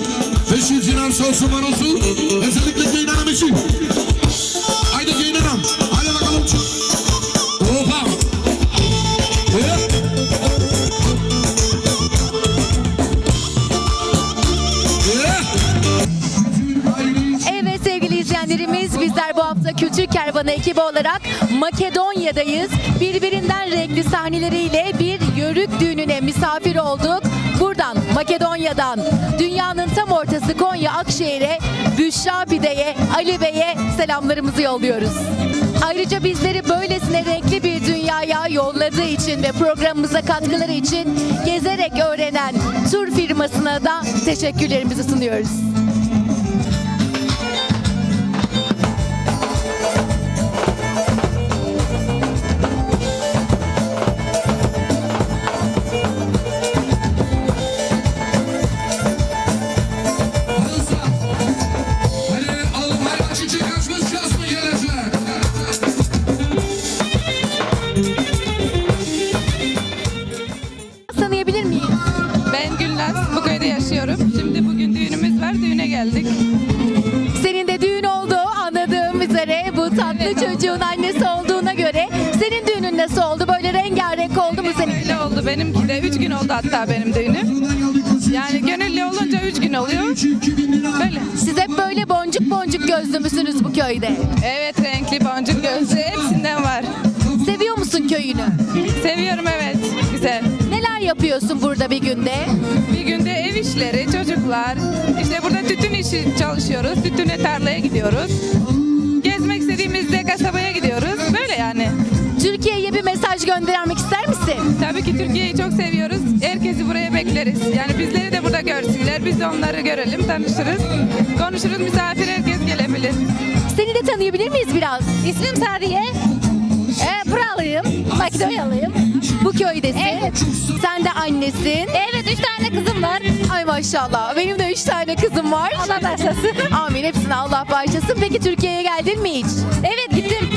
Beşir Cinan Sosu Manosu, özellikle Geynan Hanım için. Haydi Geynan Hanım, haydi bakalım. Opa! Evet sevgili izleyenlerimiz, bizler bu hafta Kültür Kervanı ekibi olarak Makedonya'dayız. Birbirinden renkli sahneleriyle bir yörük düğününe misafir olduk. Buradan Makedonya'dan dünyanın tam ortası Konya Akşehir'e Büşra Bide'ye, Ali Bey'e selamlarımızı yolluyoruz. Ayrıca bizleri böylesine renkli bir dünyaya yolladığı için ve programımıza katkıları için Gezerek Öğrenen tur firmasına da teşekkürlerimizi sunuyoruz. Tanıyabilir miyiz? Ben Gülnaz, bu köyde yaşıyorum. Şimdi bugün düğünümüz var, düğüne geldik. Senin de düğün oldu anladığım üzere. Bu tatlı çocuğun annesi olduğuna göre senin düğünün nasıl oldu? Böyle rengarenk oldu mu senin? Öyle oldu, benimki de 3 gün oldu hatta benim düğünüm. Yani gönüllü olunca 3 gün oluyor. Böyle. Siz hep böyle boncuk boncuk gözlü müsünüz bu köyde? Evet, renkli boncuk gözlü hepsinden var. Seviyor musun köyünü? Seviyorum, evet, güzel. Neler yapıyorsun burada bir günde? Bir günde ev işleri, çocuklar. İşte burada tütün işi çalışıyoruz. Tütüne tarlaya gidiyoruz. Gezmek istediğimizde kasabaya gidiyoruz. Böyle yani. Türkiye'ye bir mesaj göndermek ister misin? Tabii ki Türkiye'yi çok seviyoruz. Herkesi buraya bekleriz. Yani bizleri de burada görsünler. Biz de onları görelim, tanışırız. Konuşuruz, misafir herkes gelebilir. Seni de tanıyabilir miyiz biraz? İsmim Sadiye. Buralıyım. Makedonyalıyım. Bu köydesin. Evet. Sen de annesin. Evet, 3 tane kızım var. Ay maşallah. Benim de 3 tane kızım var. Allah bağışlasın. Amin. Hepsine Allah bağışlasın. Peki Türkiye'ye geldin mi hiç? Evet, gittim.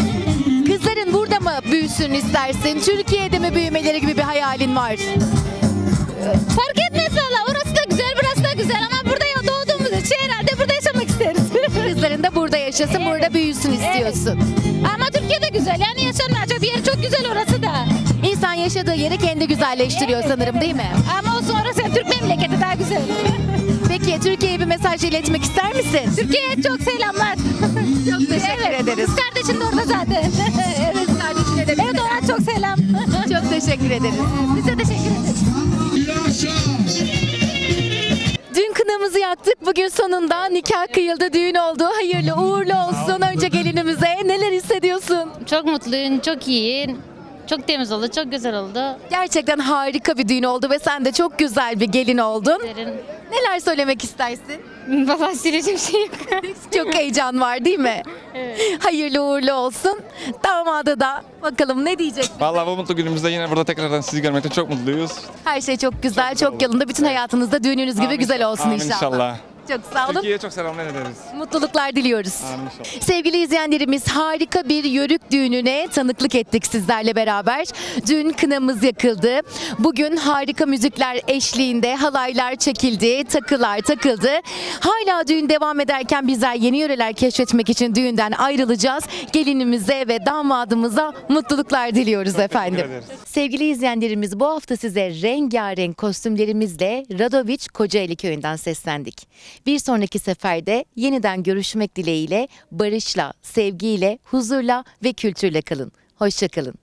Kızların burada mı büyüsün istersin? Türkiye'de mi büyümeleri gibi bir hayalin var? Fark etmez valla. Orası da güzel, burası da güzel ama burada doğduğumuz için herhalde burada yaşamak isteriz. Kızların da burada yaşasın, Evet. burada büyüsün istiyorsun. Ama Türkiye'de güzel. Yani yaşanmayacak bir yer çok güzel orası da. İnsan yaşadığı yeri kendi güzelleştiriyor sanırım, değil mi? Ama olsun, orası Türk memleketi daha güzel. Peki Türkiye'ye bir mesaj iletmek ister misin? Türkiye'ye çok selamlar. Çok teşekkür ederiz. Kız kardeşim de orada zaten. Evet, kardeşine de Evet, ona çok selam. çok teşekkür ederiz. Biz de teşekkür ederiz. Dün kınamızı yaktık. Bugün sonunda nikah kıyıldı, düğün oldu. Hayırlı uğurlu olsun. Önce gelinimize neler hissediyorsun? Çok mutluyum, çok iyi. Çok temiz oldu, çok güzel oldu. Gerçekten harika bir düğün oldu ve sen de çok güzel bir gelin oldun. Derin. Neler söylemek istersin? Valla söyleyecek şey yok. Çok heyecan var değil mi? Evet. Hayırlı uğurlu olsun. Damadı da bakalım ne diyecek? Vallahi bu mutlu günümüzde yine burada tekrardan sizi görmekten çok mutluyuz. Her şey çok güzel, çok yolunda. Bütün hayatınızda düğününüz gibi Amin. güzel olsun Amin inşallah. inşallah. Çok sağ olun. Türkiye'ye çok selamlar ederiz. Mutluluklar diliyoruz. Amin inşallah. Sevgili izleyenlerimiz, harika bir yörük düğününe tanıklık ettik sizlerle beraber. Dün kınamız yakıldı. Bugün harika müzikler eşliğinde halaylar çekildi, takılar takıldı. Hala düğün devam ederken bizler yeni yöreler keşfetmek için düğünden ayrılacağız. Gelinimize ve damadımıza mutluluklar diliyoruz efendim. ederiz. Sevgili izleyenlerimiz, bu hafta size rengarenk kostümlerimizle Radoviç Kocaeli köyünden seslendik. Bir sonraki seferde yeniden görüşmek dileğiyle barışla, sevgiyle, huzurla ve kültürle kalın. Hoşça kalın.